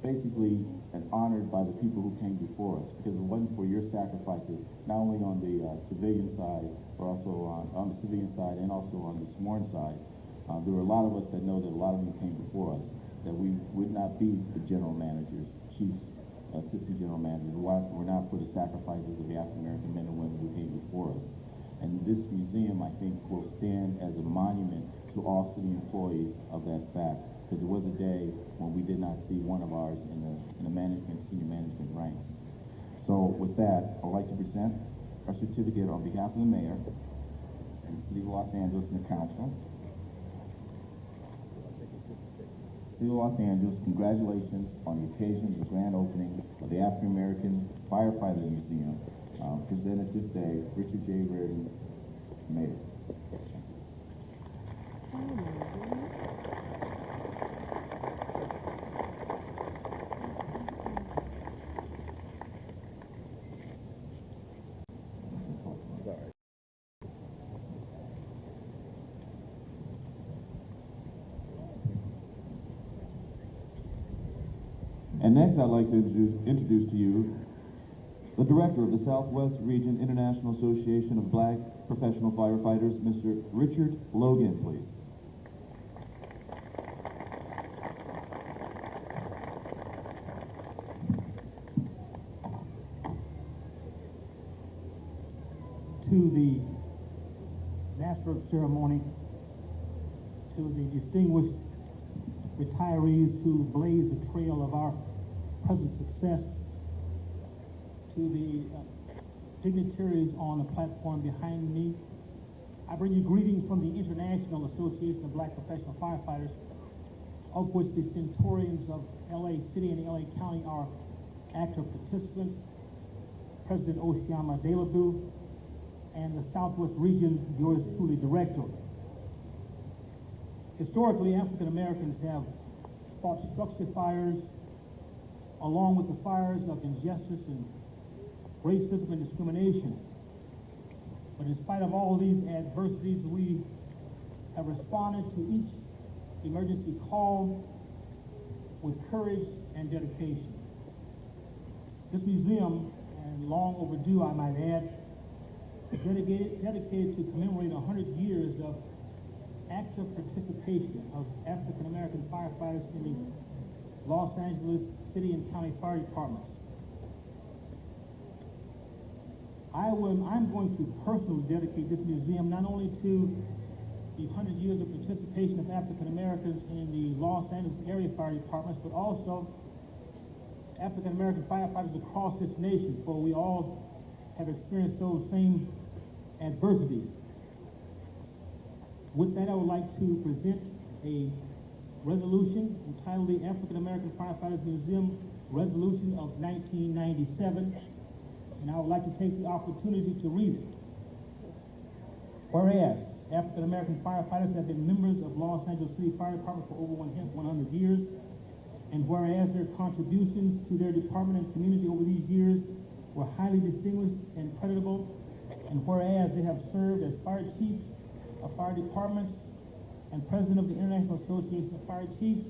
basically and honored by the people who came before us, because if it wasn't for your sacrifices, not only on the civilian side, but also on the civilian side and also on the sworn side, there were a lot of us that know that a lot of you came before us, that we would not be the general managers, chiefs, assistant general managers, were not for the sacrifices of the African-American men and women who came before us. And this museum, I think, will stand as a monument to all city employees of that fact, because there was a day when we did not see one of ours in the management, senior management ranks. So with that, I'd like to present our certificate on behalf of the mayor and the city of Los Angeles and the council. City of Los Angeles, congratulations on the occasion of the grand opening of the African American Firefighter Museum. Presented this day, Richard J. Reardon, Mayor. And next, I'd like to introduce to you the Director of the Southwest Region International Association of Black Professional Firefighters, Mr. Richard Logan, please. To the master of ceremony, to the distinguished retirees who blazed the trail of our present success, to the dignitaries on the platform behind me, I bring you greetings from the International Association of Black Professional Firefighters, of which the Stentorians of LA City and LA County are active participants, President Oshiama Delabu, and the Southwest Region, yours truly, Director. Historically, African Americans have fought structure fires along with the fires of injustice and racism and discrimination. But in spite of all these adversities, we have responded to each emergency call with courage and dedication. This museum, and long overdue I might add, is dedicated to commemorate 100 years of active participation of African American firefighters in the Los Angeles City and County Fire Departments. I'm going to personally dedicate this museum not only to the 100 years of participation of African Americans in the Los Angeles area fire departments, but also African American firefighters across this nation, for we all have experienced those same adversities. With that, I would like to present a resolution entitled the African American Firefighters Museum Resolution of 1997, and I would like to take the opportunity to read it. Whereas African American firefighters have been members of Los Angeles City Fire Department for over 100 years, and whereas their contributions to their department and community over these years were highly distinguished and creditable, and whereas they have served as fire chiefs of fire departments and president of the International Association of Fire Chiefs,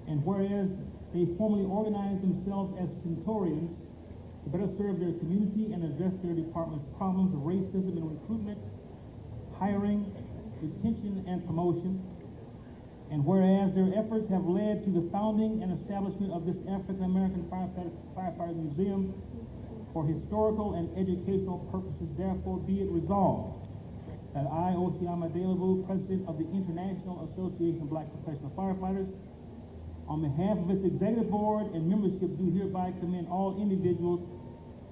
and whereas they formally organized themselves as Stentorians to better serve their community and address their department's problems of racism in recruitment, hiring, retention, and promotion, And whereas their efforts have led to the founding and establishment of this African American Firefighter Museum for historical and educational purposes, therefore be it resolved that I, Oshiama Delavu, President of the International Association of Black Professional Firefighters, on behalf of its executive board and membership, do hereby commend all individuals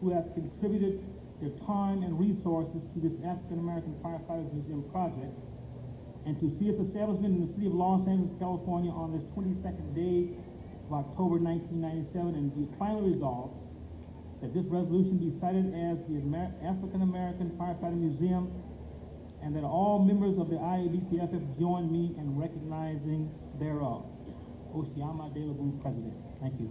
who have contributed their time and resources to this African American Firefighters Museum project, and to see its establishment in the city of Los Angeles, California on this 22nd day of October 1997, and be finally resolved that this resolution be cited as the African American Firefighter Museum, and that all members of the AAFFM join me in recognizing thereof. Oshiama Delavu, President. Thank you.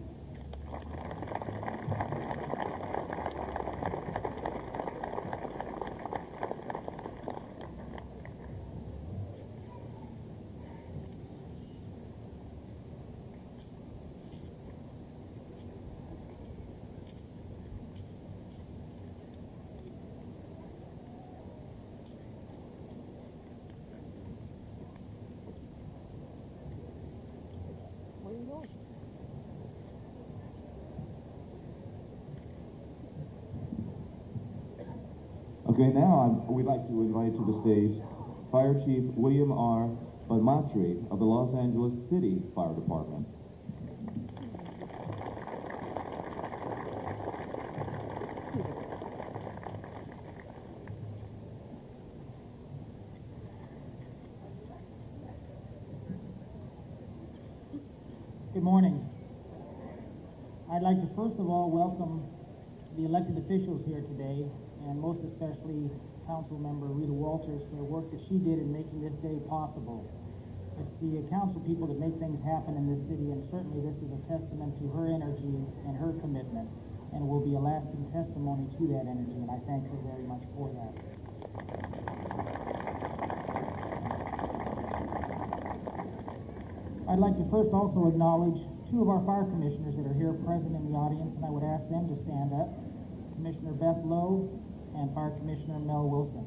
Okay, now we'd like to invite to the stage Fire Chief William R. Badmatri of the Los Angeles City Fire Department. Good morning. I'd like to first of all welcome the elected officials here today, and most especially Council Member Rita Walters for the work that she did in making this day possible. It's the council people that make things happen in this city, and certainly this is a testament to her energy and her commitment, and will be a lasting testimony to that energy, and I thank her very much for that. I'd like to first also acknowledge two of our fire commissioners that are here present in the audience, and I would ask them to stand up. Commissioner Beth Lowe and Fire Commissioner Mel Wilson.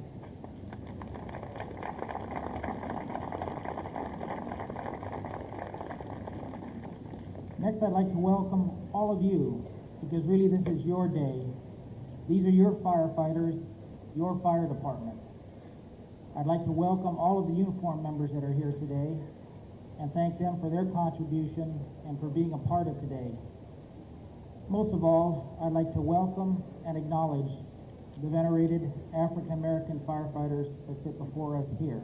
Next, I'd like to welcome all of you, because really this is your day. These are your firefighters, your fire department. I'd like to welcome all of the uniform members that are here today and thank them for their contribution and for being a part of today. Most of all, I'd like to welcome and acknowledge the venerated African American firefighters that sit before us here.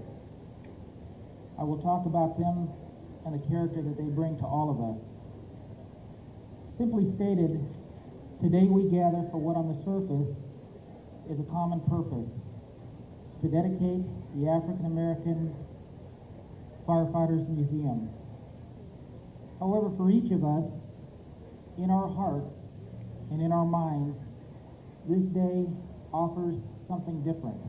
I will talk about them and the character that they bring to all of us. Simply stated, today we gather for what on the surface is a common purpose: to dedicate the African American Firefighters Museum. However, for each of us, in our hearts and in our minds, this day offers something different.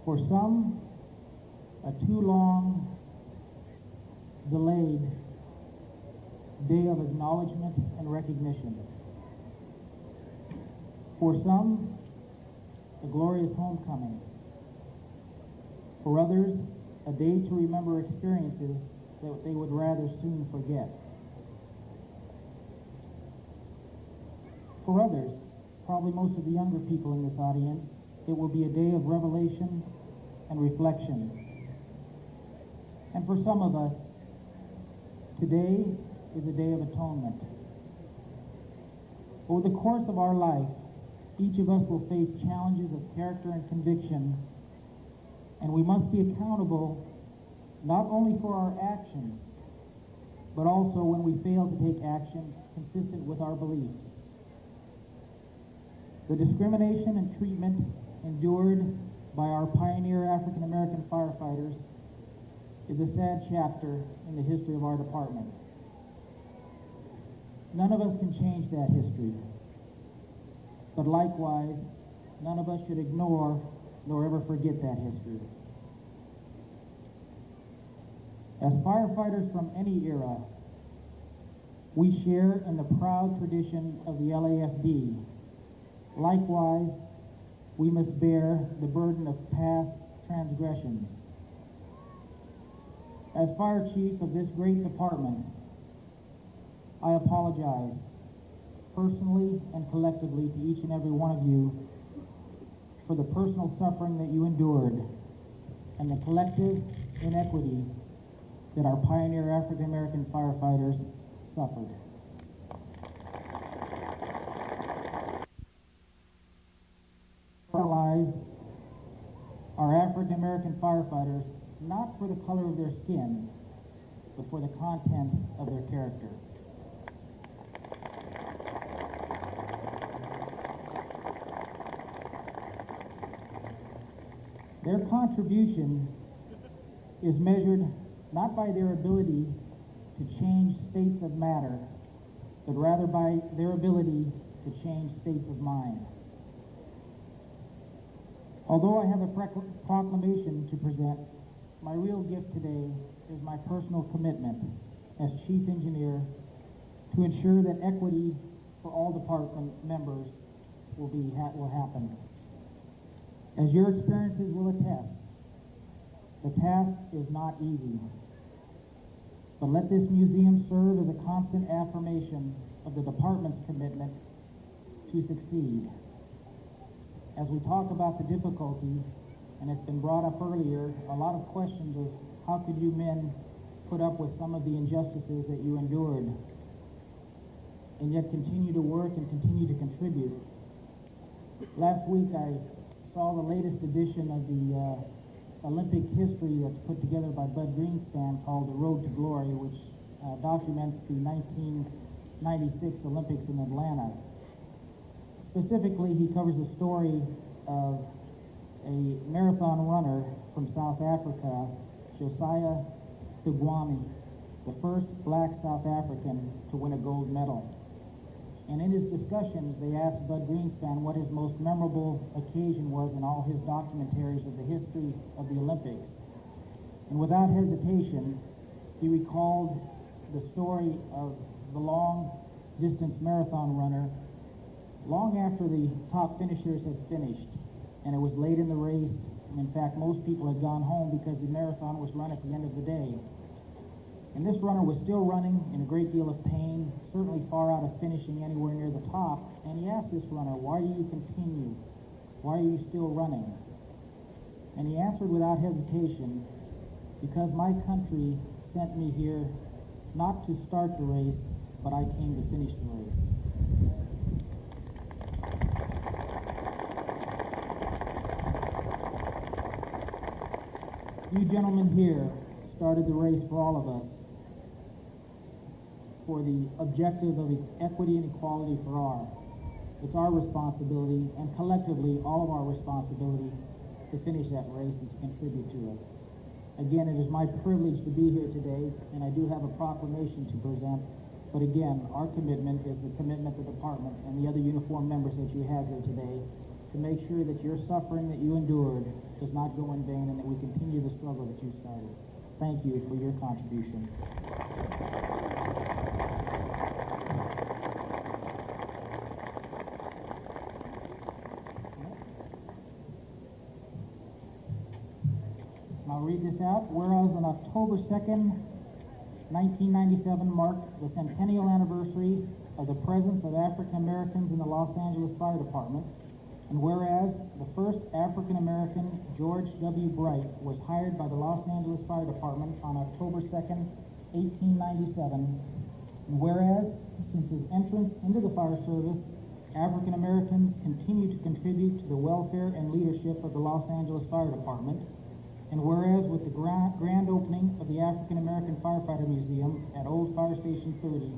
For some, a too long, delayed day of acknowledgement and recognition. For some, a glorious homecoming. For others, a day to remember experiences that they would rather soon forget. For others, probably most of the younger people in this audience, it will be a day of revelation and reflection. And for some of us, today is a day of atonement. Over the course of our life, each of us will face challenges of character and conviction, and we must be accountable not only for our actions, but also when we fail to take action consistent with our beliefs. The discrimination and treatment endured by our pioneer African American firefighters is a sad chapter in the history of our department. None of us can change that history, but likewise, none of us should ignore nor ever forget that history. As firefighters from any era, we share in the proud tradition of the LAFD. Likewise, we must bear the burden of past transgressions. As fire chief of this great department, I apologize personally and collectively to each and every one of you for the personal suffering that you endured and the collective inequity that our pioneer African American firefighters suffered. Realize our African American firefighters not for the color of their skin, but for the content of their character. Their contribution is measured not by their ability to change states of matter, but rather by their ability to change states of mind. Although I have a proclamation to present, my real gift today is my personal commitment as chief engineer to ensure that equity for all department members will happen. As your experiences will attest, the task is not easy. But let this museum serve as a constant affirmation of the department's commitment to succeed. As we talk about the difficulty, and it's been brought up earlier, a lot of questions of how could you men put up with some of the injustices that you endured and yet continue to work and continue to contribute. Last week I saw the latest edition of the Olympic history that's put together by Bud Greenspan called The Road to Glory, which documents the 1996 Olympics in Atlanta. Specifically, he covers the story of a marathon runner from South Africa, Josiah Thugwami, the first black South African to win a gold medal. And in his discussions, they asked Bud Greenspan what his most memorable occasion was in all his documentaries of the history of the Olympics. And without hesitation, he recalled the story of the long-distance marathon runner long after the top finishers had finished. And it was late in the race. In fact, most people had gone home because the marathon was run at the end of the day. And this runner was still running in a great deal of pain, certainly far out of finishing anywhere near the top. And he asked this runner, "Why do you continue? Why are you still running?" And he answered without hesitation, "Because my country sent me here not to start the race, but I came to finish the race." You gentlemen here started the race for all of us, for the objective of equity and equality for all. It's our responsibility, and collectively all of our responsibility, to finish that race and to contribute to it. Again, it is my privilege to be here today, and I do have a proclamation to present. But again, our commitment is the commitment of the department and the other uniformed members that you have here today to make sure that your suffering that you endured does not go in vain and that we continue the struggle that you started. Thank you for your contribution. I'll read this out. Whereas on October 2nd, 1997 marked the centennial anniversary of the presence of African Americans in the Los Angeles Fire Department, and whereas the first African American, George W. Bright, was hired by the Los Angeles Fire Department on October 2nd, 1897, and whereas since his entrance into the fire service, African Americans continue to contribute to the welfare and leadership of the Los Angeles Fire Department, and whereas with the grand opening of the African American Firefighter Museum at Old Fire Station 30,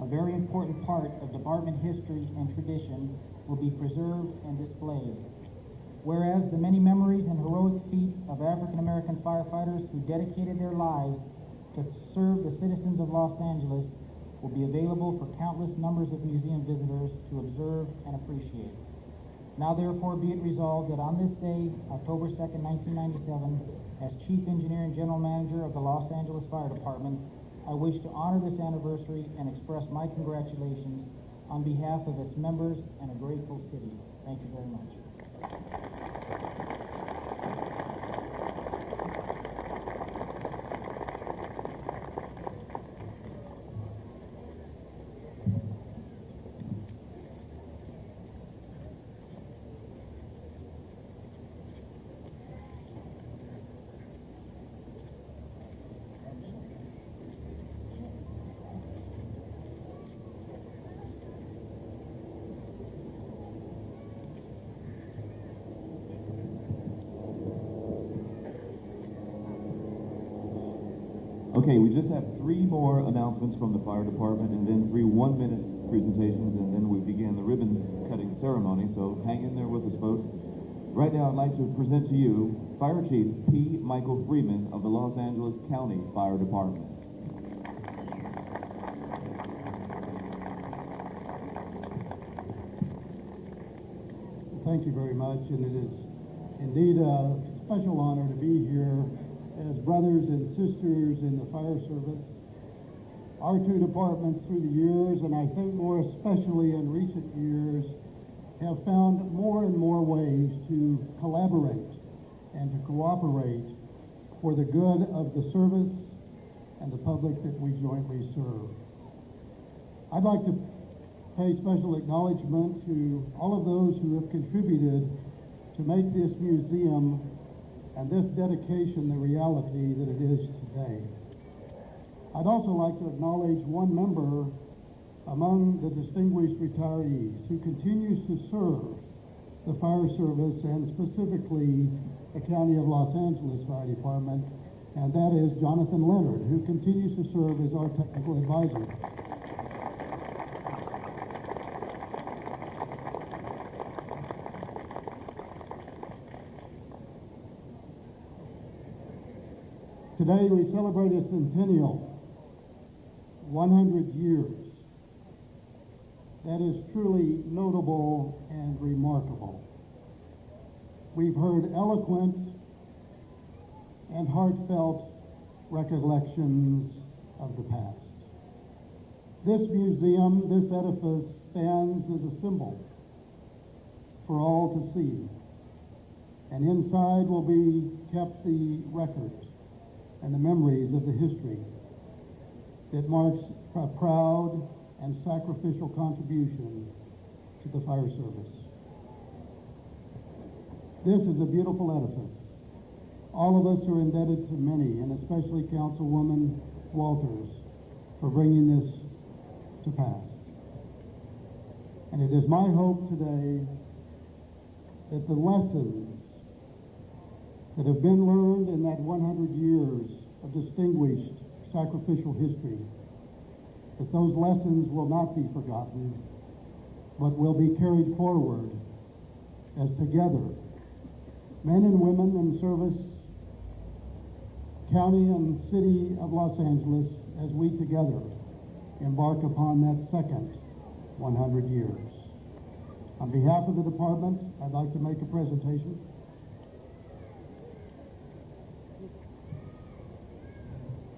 a very important part of department history and tradition will be preserved and displayed. Whereas the many memories and heroic feats of African American firefighters who dedicated their lives to serve the citizens of Los Angeles will be available for countless numbers of museum visitors to observe and appreciate. Now therefore be it resolved that on this day, October 2nd, 1997, as Chief Engineer and General Manager of the Los Angeles Fire Department, I wish to honor this anniversary and express my congratulations on behalf of its members and a grateful city. Thank you very much. Okay, we just have 3 more announcements from the fire department and then 3 one-minute presentations, and then we begin the ribbon-cutting ceremony, so hang in there with us, folks. Right now, I'd like to present to you Fire Chief P. Michael Freeman of the Los Angeles County Fire Department. Thank you very much, and it is indeed a special honor to be here as brothers and sisters in the fire service. Our 2 departments through the years, and I think more especially in recent years, have found more and more ways to collaborate and to cooperate for the good of the service and the public that we jointly serve. I'd like to pay special acknowledgement to all of those who have contributed to make this museum and this dedication the reality that it is today. I'd also like to acknowledge one member among the distinguished retirees who continues to serve the fire service and specifically the County of Los Angeles Fire Department, and that is Jonathan Leonard, who continues to serve as our technical advisor. Today we celebrate a centennial, 100 years. That is truly notable and remarkable. We've heard eloquent and heartfelt recollections of the past. This museum, this edifice, stands as a symbol for all to see. And inside will be kept the record and the memories of the history that marks a proud and sacrificial contribution to the fire service. This is a beautiful edifice. All of us are indebted to many, and especially Councilwoman Walters, for bringing this to pass. And it is my hope today that the lessons that have been learned in that 100 years of distinguished sacrificial history, that those lessons will not be forgotten, but will be carried forward as together, men and women in service, county and city of Los Angeles, as we together embark upon that second 100 years. On behalf of the department, I'd like to make a presentation.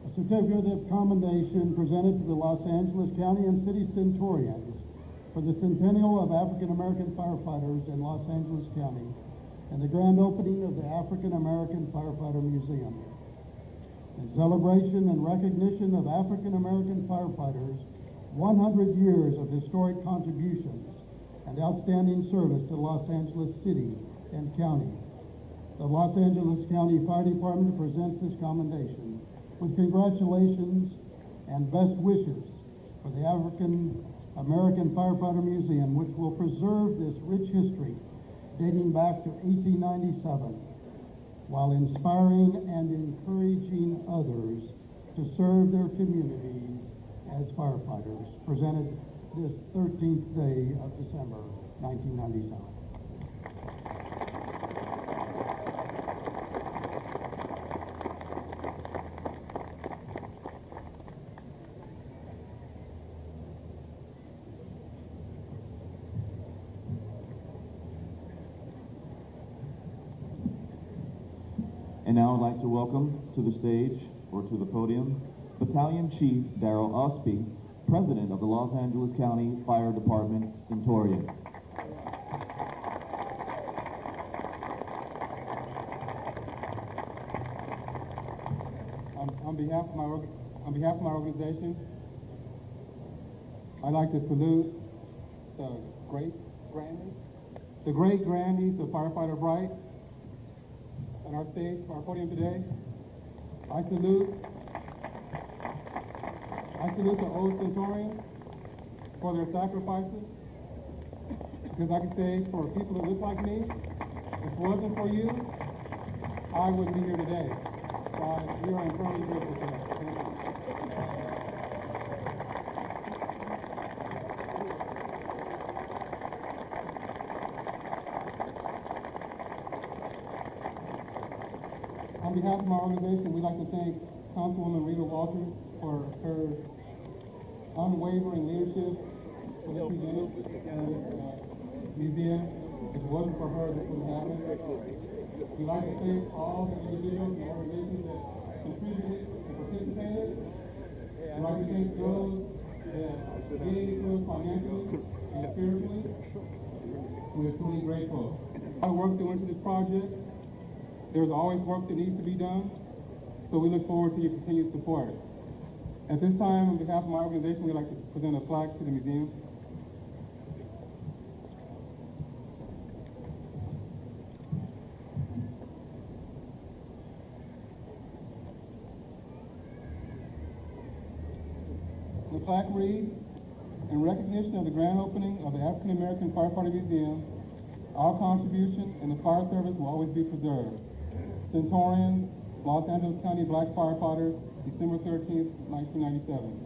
A certificate of commendation presented to the Los Angeles County and City Centurions for the centennial of African American firefighters in Los Angeles County and the grand opening of the African American Firefighter Museum. In celebration and recognition of African American firefighters' 100 years of historic contributions and outstanding service to Los Angeles City and County, the Los Angeles County Fire Department presents this commendation with congratulations and best wishes for the African American Firefighter Museum, which will preserve this rich history dating back to 1897, while inspiring and encouraging others to serve their communities as firefighters, presented this 13th day of December, 1997. And now I'd like to welcome to the stage, or to the podium, Battalion Chief Darrell Ospey, President of the Los Angeles County Fire Department Centurions. On behalf of my organization, I'd like to salute the great grandees of Firefighter Bright on our stage, for our podium today. I salute the old Centurions for their sacrifices, because I can say for people that look like me, if it wasn't for you, I wouldn't be here today. So we are incredibly grateful for that. Thank you. On behalf of my organization, we'd like to thank Councilwoman Rita Walters for her unwavering leadership for this event and this museum. If it wasn't for her, this wouldn't happen. We'd like to thank all the individuals and organizations that contributed and participated. We'd like to thank those that gave to us financially and spiritually. We are truly grateful. A lot of work that went into this project. There's always work that needs to be done, so we look forward to your continued support. At this time, on behalf of my organization, we'd like to present a plaque to the museum. The plaque reads, in recognition of the grand opening of the African American Firefighter Museum, our contribution in the fire service will always be preserved. Stentorians, Los Angeles County Black Firefighters, December 13th, 1997.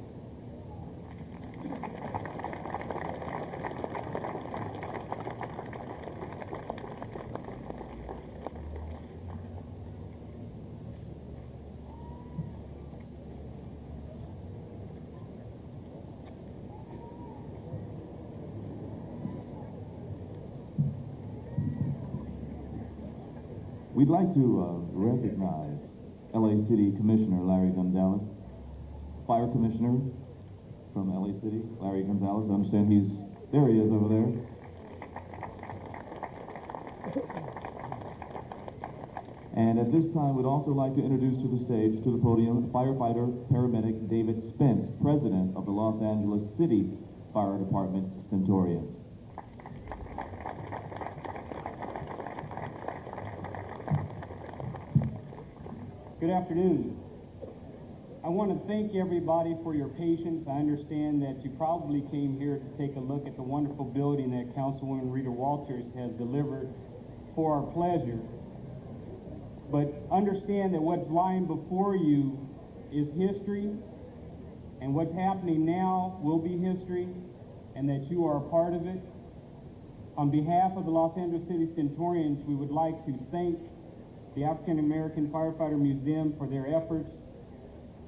We'd like to recognize LA City Commissioner Larry Gonzalez, Fire Commissioner from LA City, Larry Gonzalez. I understand there he is over there. And at this time, we'd also like to introduce to the stage, to the podium, firefighter paramedic David Spence, President of the Los Angeles City Fire Department's Stentorians. Good afternoon. I want to thank everybody for your patience. I understand that you probably came here to take a look at the wonderful building that Councilwoman Rita Walters has delivered for our pleasure. But understand that what's lying before you is history, and what's happening now will be history, and that you are a part of it. On behalf of the Los Angeles City Stentorians, we would like to thank the African American Firefighter Museum for their efforts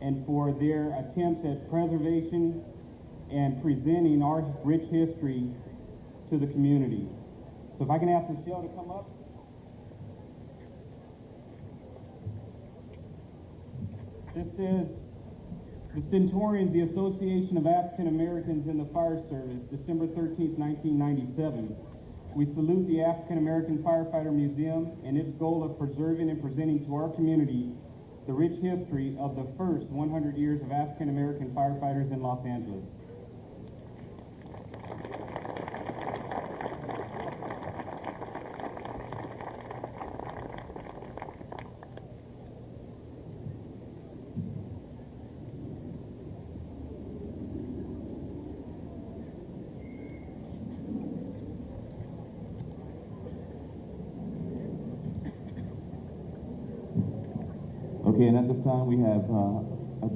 and for their attempts at preservation and presenting our rich history to the community. So if I can ask Michelle to come up. This is the Stentorians, the Association of African Americans in the Fire Service, December 13th, 1997. We salute the African American Firefighter Museum and its goal of preserving and presenting to our community the rich history of the first 100 years of African American firefighters in Los Angeles. Okay, and at this time we have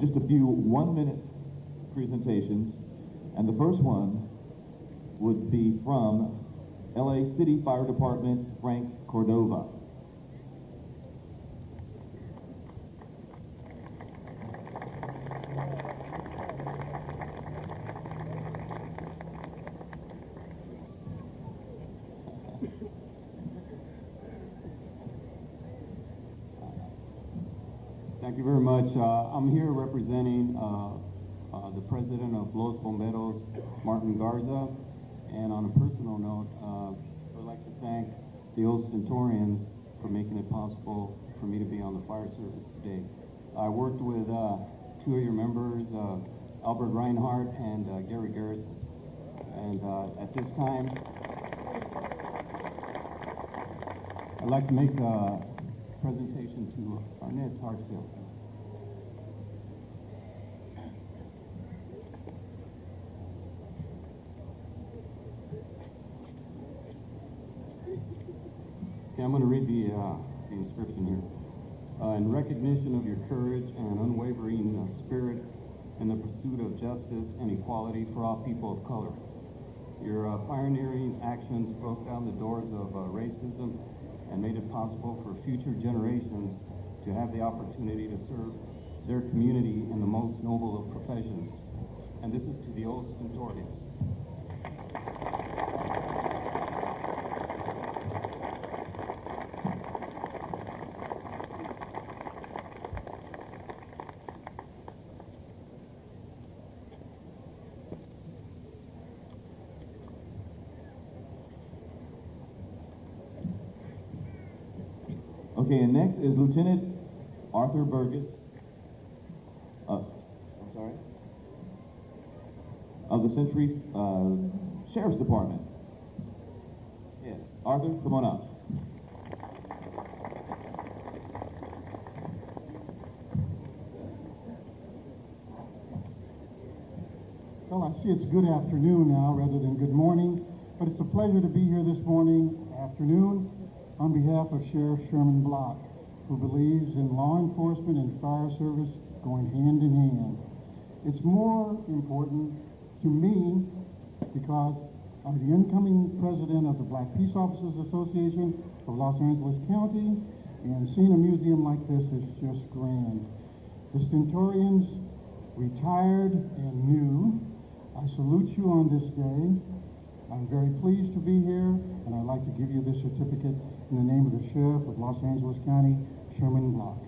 just a few one-minute presentations, and the first one would be from LA City Fire Department, Frank Cordova. Thank you very much. I'm here representing the president of Los Bomberos, Martin Garza, and on a personal note, I'd like to thank the old Stentorians for making it possible for me to be on the fire service today. I worked with two of your members, Albert Reinhardt and Gary Garrison, and at this time, I'd like to make a presentation to Arnett Hartsfield. Okay, I'm going to read the inscription here. In recognition of your courage and unwavering spirit in the pursuit of justice and equality for all people of color, your pioneering actions broke down the doors of racism and made it possible for future generations to have the opportunity to serve their community in the most noble of professions. And this is to the old Stentorians. Okay, and next is Lieutenant Arthur Burgess. Of the Century Sheriff's Department. Yes, Arthur, come on up. Well, I see it's good afternoon now rather than good morning, but it's a pleasure to be here this afternoon, on behalf of Sheriff Sherman Block, who believes in law enforcement and fire service going hand in hand. It's more important to me because I'm the incoming president of the Black Peace Officers Association of Los Angeles County, and seeing a museum like this is just grand. The Stentorians, retired and new, I salute you on this day. I'm very pleased to be here, and I'd like to give you this certificate in the name of the Sheriff of Los Angeles County, Sherman Block.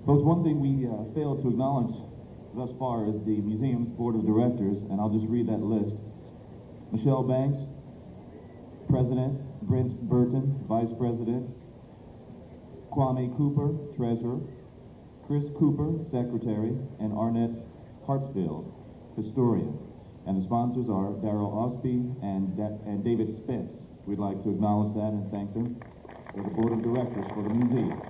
Folks, one thing we failed to acknowledge thus far is the museum's board of directors, and I'll just read that list. Michelle Banks, President; Brent Burton, Vice President; Kwame Cooper, Treasurer; Chris Cooper, Secretary; and Arnett Hartsfield, Historian. And the sponsors are Darrell Osby and David Spence. We'd like to acknowledge that and thank them for the board of directors for the museum.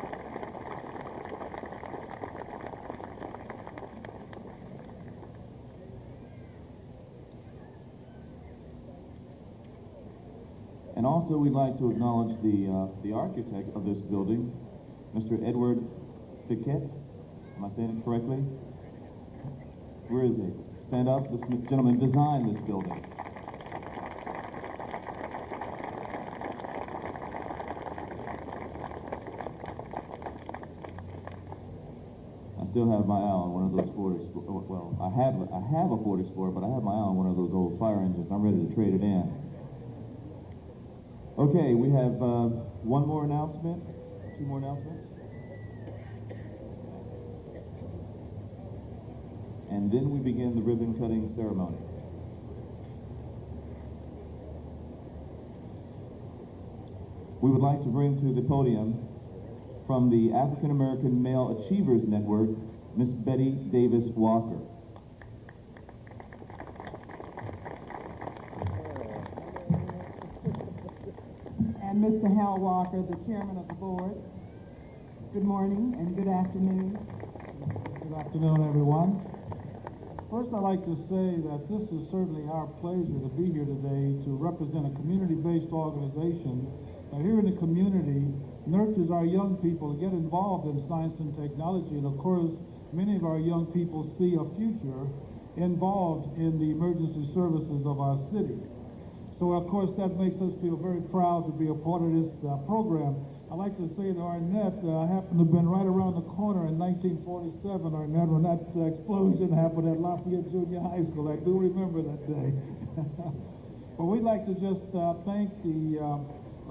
And also, we'd like to acknowledge the architect of this building, Mr. Edward Fiquette. Am I saying it correctly? Where is he? Stand up. This gentleman designed this building. I still have my eye on one of those Ford Explorer. Well, I have a Ford Explorer, but I have my eye on one of those old fire engines. I'm ready to trade it in. Okay, we have one more announcement, two more announcements. And then we begin the ribbon cutting ceremony. We would like to bring to the podium from the African American Male Achievers Network, Miss Betty Davis Walker. And Mr. Hal Walker, the chairman of the board. Good morning and good afternoon. Good afternoon, everyone. First, I'd like to say that this is certainly our pleasure to be here today to represent a community-based organization that here in the community nurtures our young people to get involved in science and technology. And of course, many of our young people see a future involved in the emergency services of our city. So, of course, that makes us feel very proud to be a part of this program. I'd like to say to Arnett, I happen to have been right around the corner in 1947, Arnett, when that explosion happened at Lafayette Junior High School. I do remember that day. But we'd like to just thank the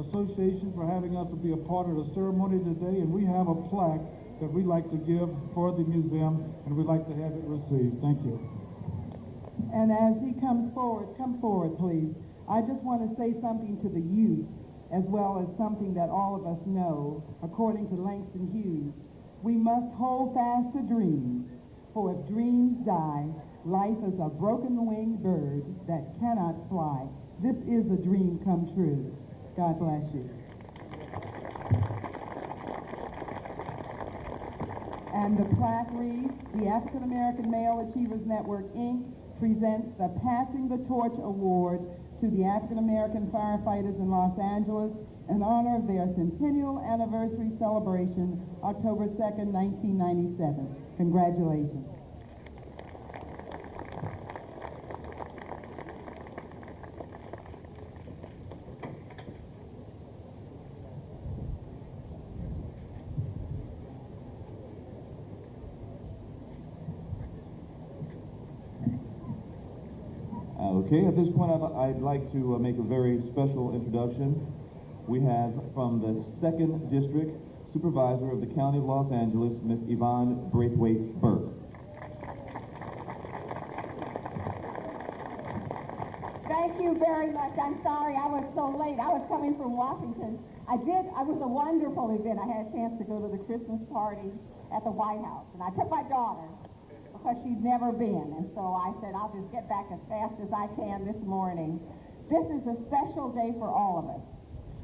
association for having us to be a part of the ceremony today, and we have a plaque that we'd like to give for the museum, and we'd like to have it received. Thank you. And as he comes forward, come forward, please. I just want to say something to the youth, as well as something that all of us know. According to Langston Hughes, we must hold fast to dreams, for if dreams die, life is a broken-winged bird that cannot fly. This is a dream come true. God bless you. And the plaque reads, the African American Male Achievers Network, Inc. presents the Passing the Torch Award to the African American firefighters in Los Angeles in honor of their centennial anniversary celebration, October 2nd, 1997. Congratulations. Okay, at this point I'd like to make a very special introduction. We have from the 2nd District Supervisor of the County of Los Angeles, Miss Yvonne Braithwaite Burke. Thank you very much. I'm sorry I was so late. I was coming from Washington. It was a wonderful event. I had a chance to go to the Christmas party at the White House, and I took my daughter because she'd never been, and so I said I'll just get back as fast as I can this morning. This is a special day for all of us,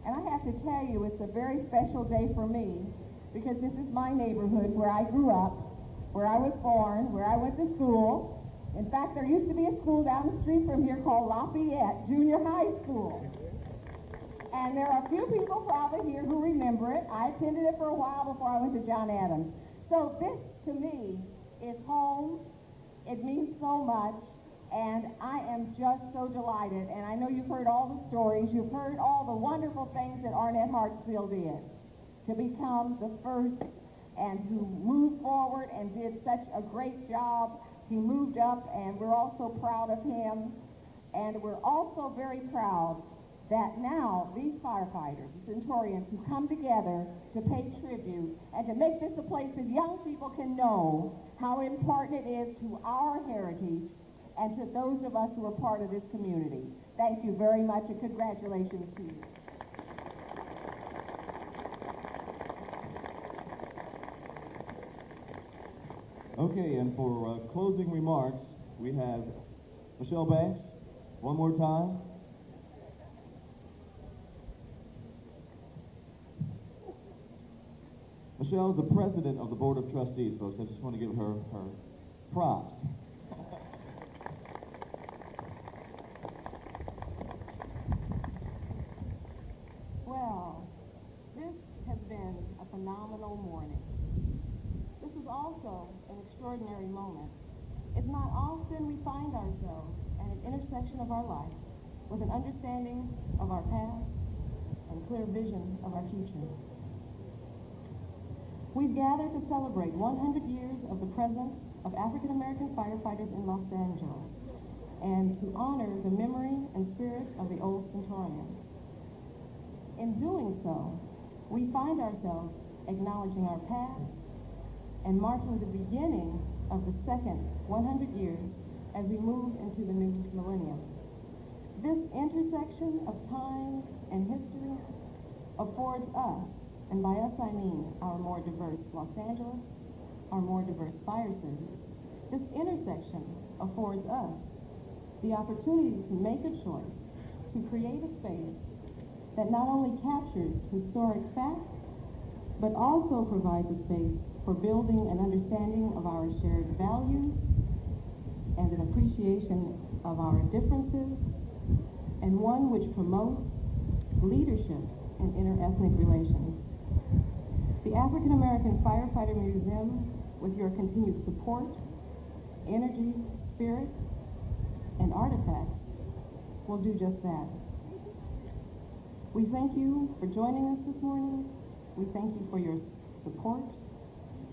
and I have to tell you it's a very special day for me because this is my neighborhood where I grew up, where I was born, where I went to school. In fact, there used to be a school down the street from here called Lafayette Junior High School, and there are a few people probably here who remember it. I attended it for a while before I went to John Adams. So this, to me, is home. It means so much, and I am just so delighted. And I know you've heard all the stories, you've heard all the wonderful things that Arnett Hartsfield did to become the first and who moved forward and did such a great job. He moved up, and we're also proud of him. And we're also very proud that now these firefighters, the Centurions, who come together to pay tribute and to make this a place that young people can know how important it is to our heritage and to those of us who are part of this community. Thank you very much, and congratulations to you. Okay, and for closing remarks, we have Michelle Banks, one more time. Michelle is the president of the Board of Trustees, folks. I just want to give her props. Well, this has been a phenomenal morning. This is also an extraordinary moment. It's not often we find ourselves at an intersection of our life with an understanding of our past and a clear vision of our future. We've gathered to celebrate 100 years of the presence of African American firefighters in Los Angeles and to honor the memory and spirit of the old Centurions. In doing so, we find ourselves acknowledging our past and marking the beginning of the second 100 years as we move into the new millennium. This intersection of time and history affords us, and by us I mean our more diverse Los Angeles, our more diverse fire service. This intersection affords us the opportunity to make a choice, to create a space that not only captures historic fact, but also provides a space for building an understanding of our shared values and an appreciation of our differences, and one which promotes leadership in interethnic relations. The African American Firefighter Museum, with your continued support, energy, spirit, and artifacts, will do just that. We thank you for joining us this morning. We thank you for your support,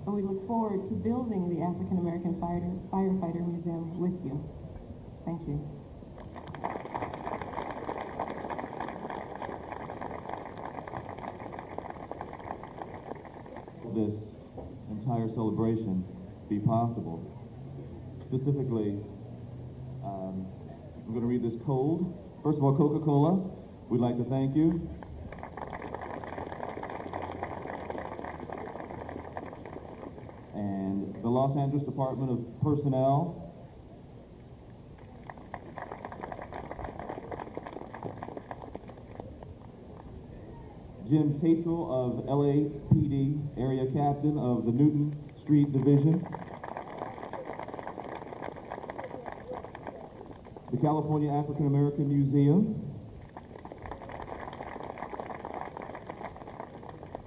and we look forward to building the African American Firefighter Museum with you. Thank you. This entire celebration be possible. Specifically, I'm going to read this code. First of all, Coca-Cola, we'd like to thank you. And the Los Angeles Department of Personnel. Jim Tatrell of LAPD, area captain of the Newton Street Division, the California African American Museum.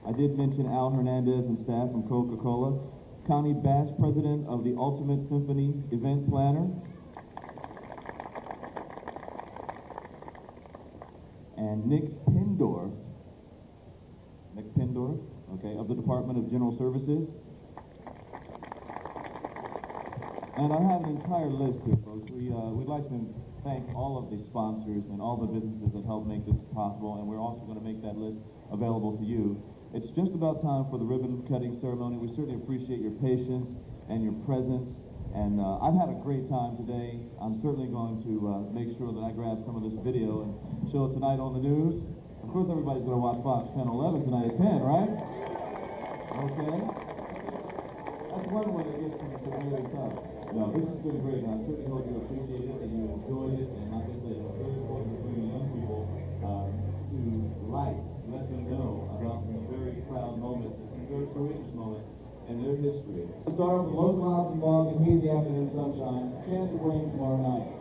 I did mention Al Hernandez and staff from Coca-Cola. Connie Bass, president of the Ultimate Symphony event planner. And Nick Pendorf, okay, of the Department of General Services. And I have an entire list here, folks. We'd like to thank all of the sponsors and all the businesses that helped make this possible, and we're also going to make that list available to you. It's just about time for the ribbon cutting ceremony. We certainly appreciate your patience and your presence, and I've had a great time today. I'm certainly going to make sure that I grab some of this video and show it tonight on the news. Of course, everybody's going to watch Fox Channel 11 tonight at 10, right? Okay. That's one way to get some ratings up. No, this has been great, and I certainly hope you appreciate it and you enjoyed it. And like I said, it's very important to bring young people to light, let them know about some very proud moments and some very courageous moments in their history. Let's start with low clouds and fog and hazy afternoon sunshine. Chance of rain tomorrow night.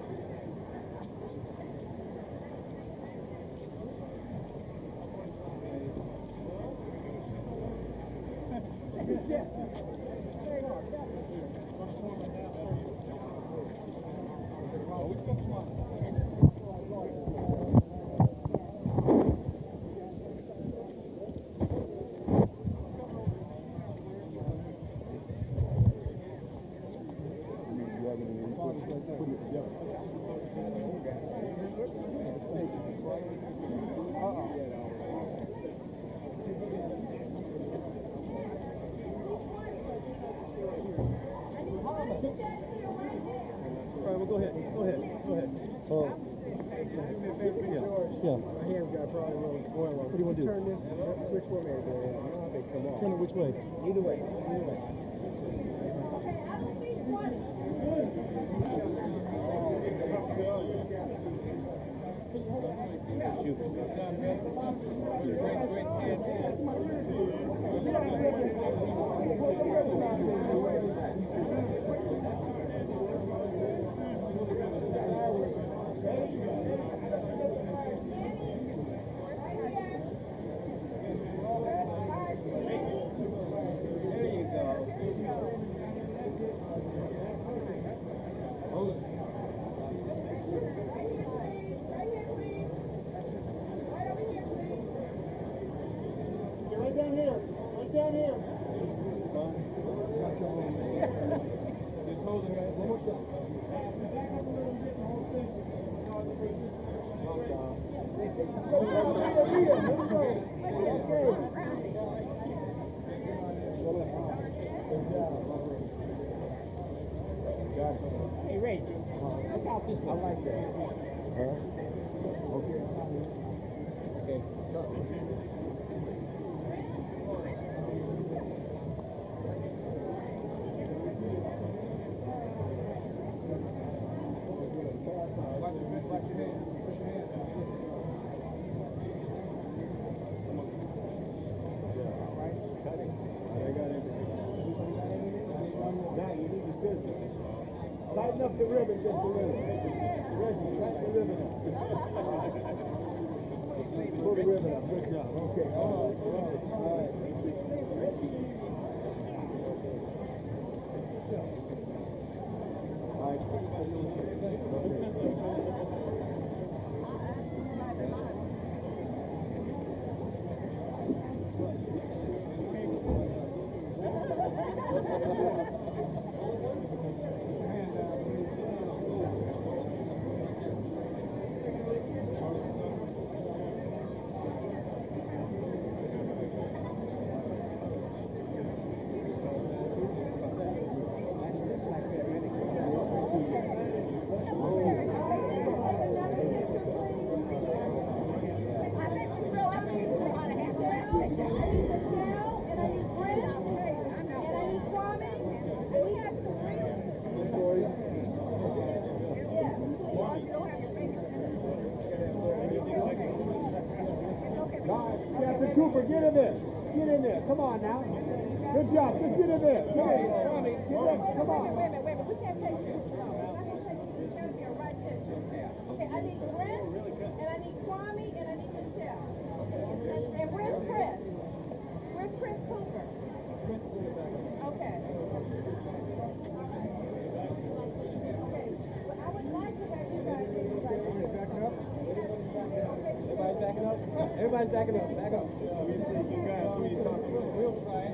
Yeah. My hand's got a problem with oil on it. What do you want to do? Turn this switch for me. Okay, come on. Turn it which way? Either way. Either way. Hey, Ray, look out this way. I like that. Okay. Okay. Tighten up the ribbon just a little. Reggie, tighten the ribbon up. Pull the ribbon up. Good job. Okay. All right. Captain Cooper, get in there. Get in there. Come on now. Good job. Just get in there. Come on. Tommy, get in. Come on. Wait a minute. We can't take this. No, we're not going to take this. It's got to be a right picture. Okay, I need Brent, and I need Kwame, and I need Michelle. And where's Chris? Where's Chris Cooper? Chris is in the back. Okay. Okay, well, I would like to have you guys in right now. Backing up. Everybody's backing up. Everybody's backing up. Back up. You guys, who are you talking to?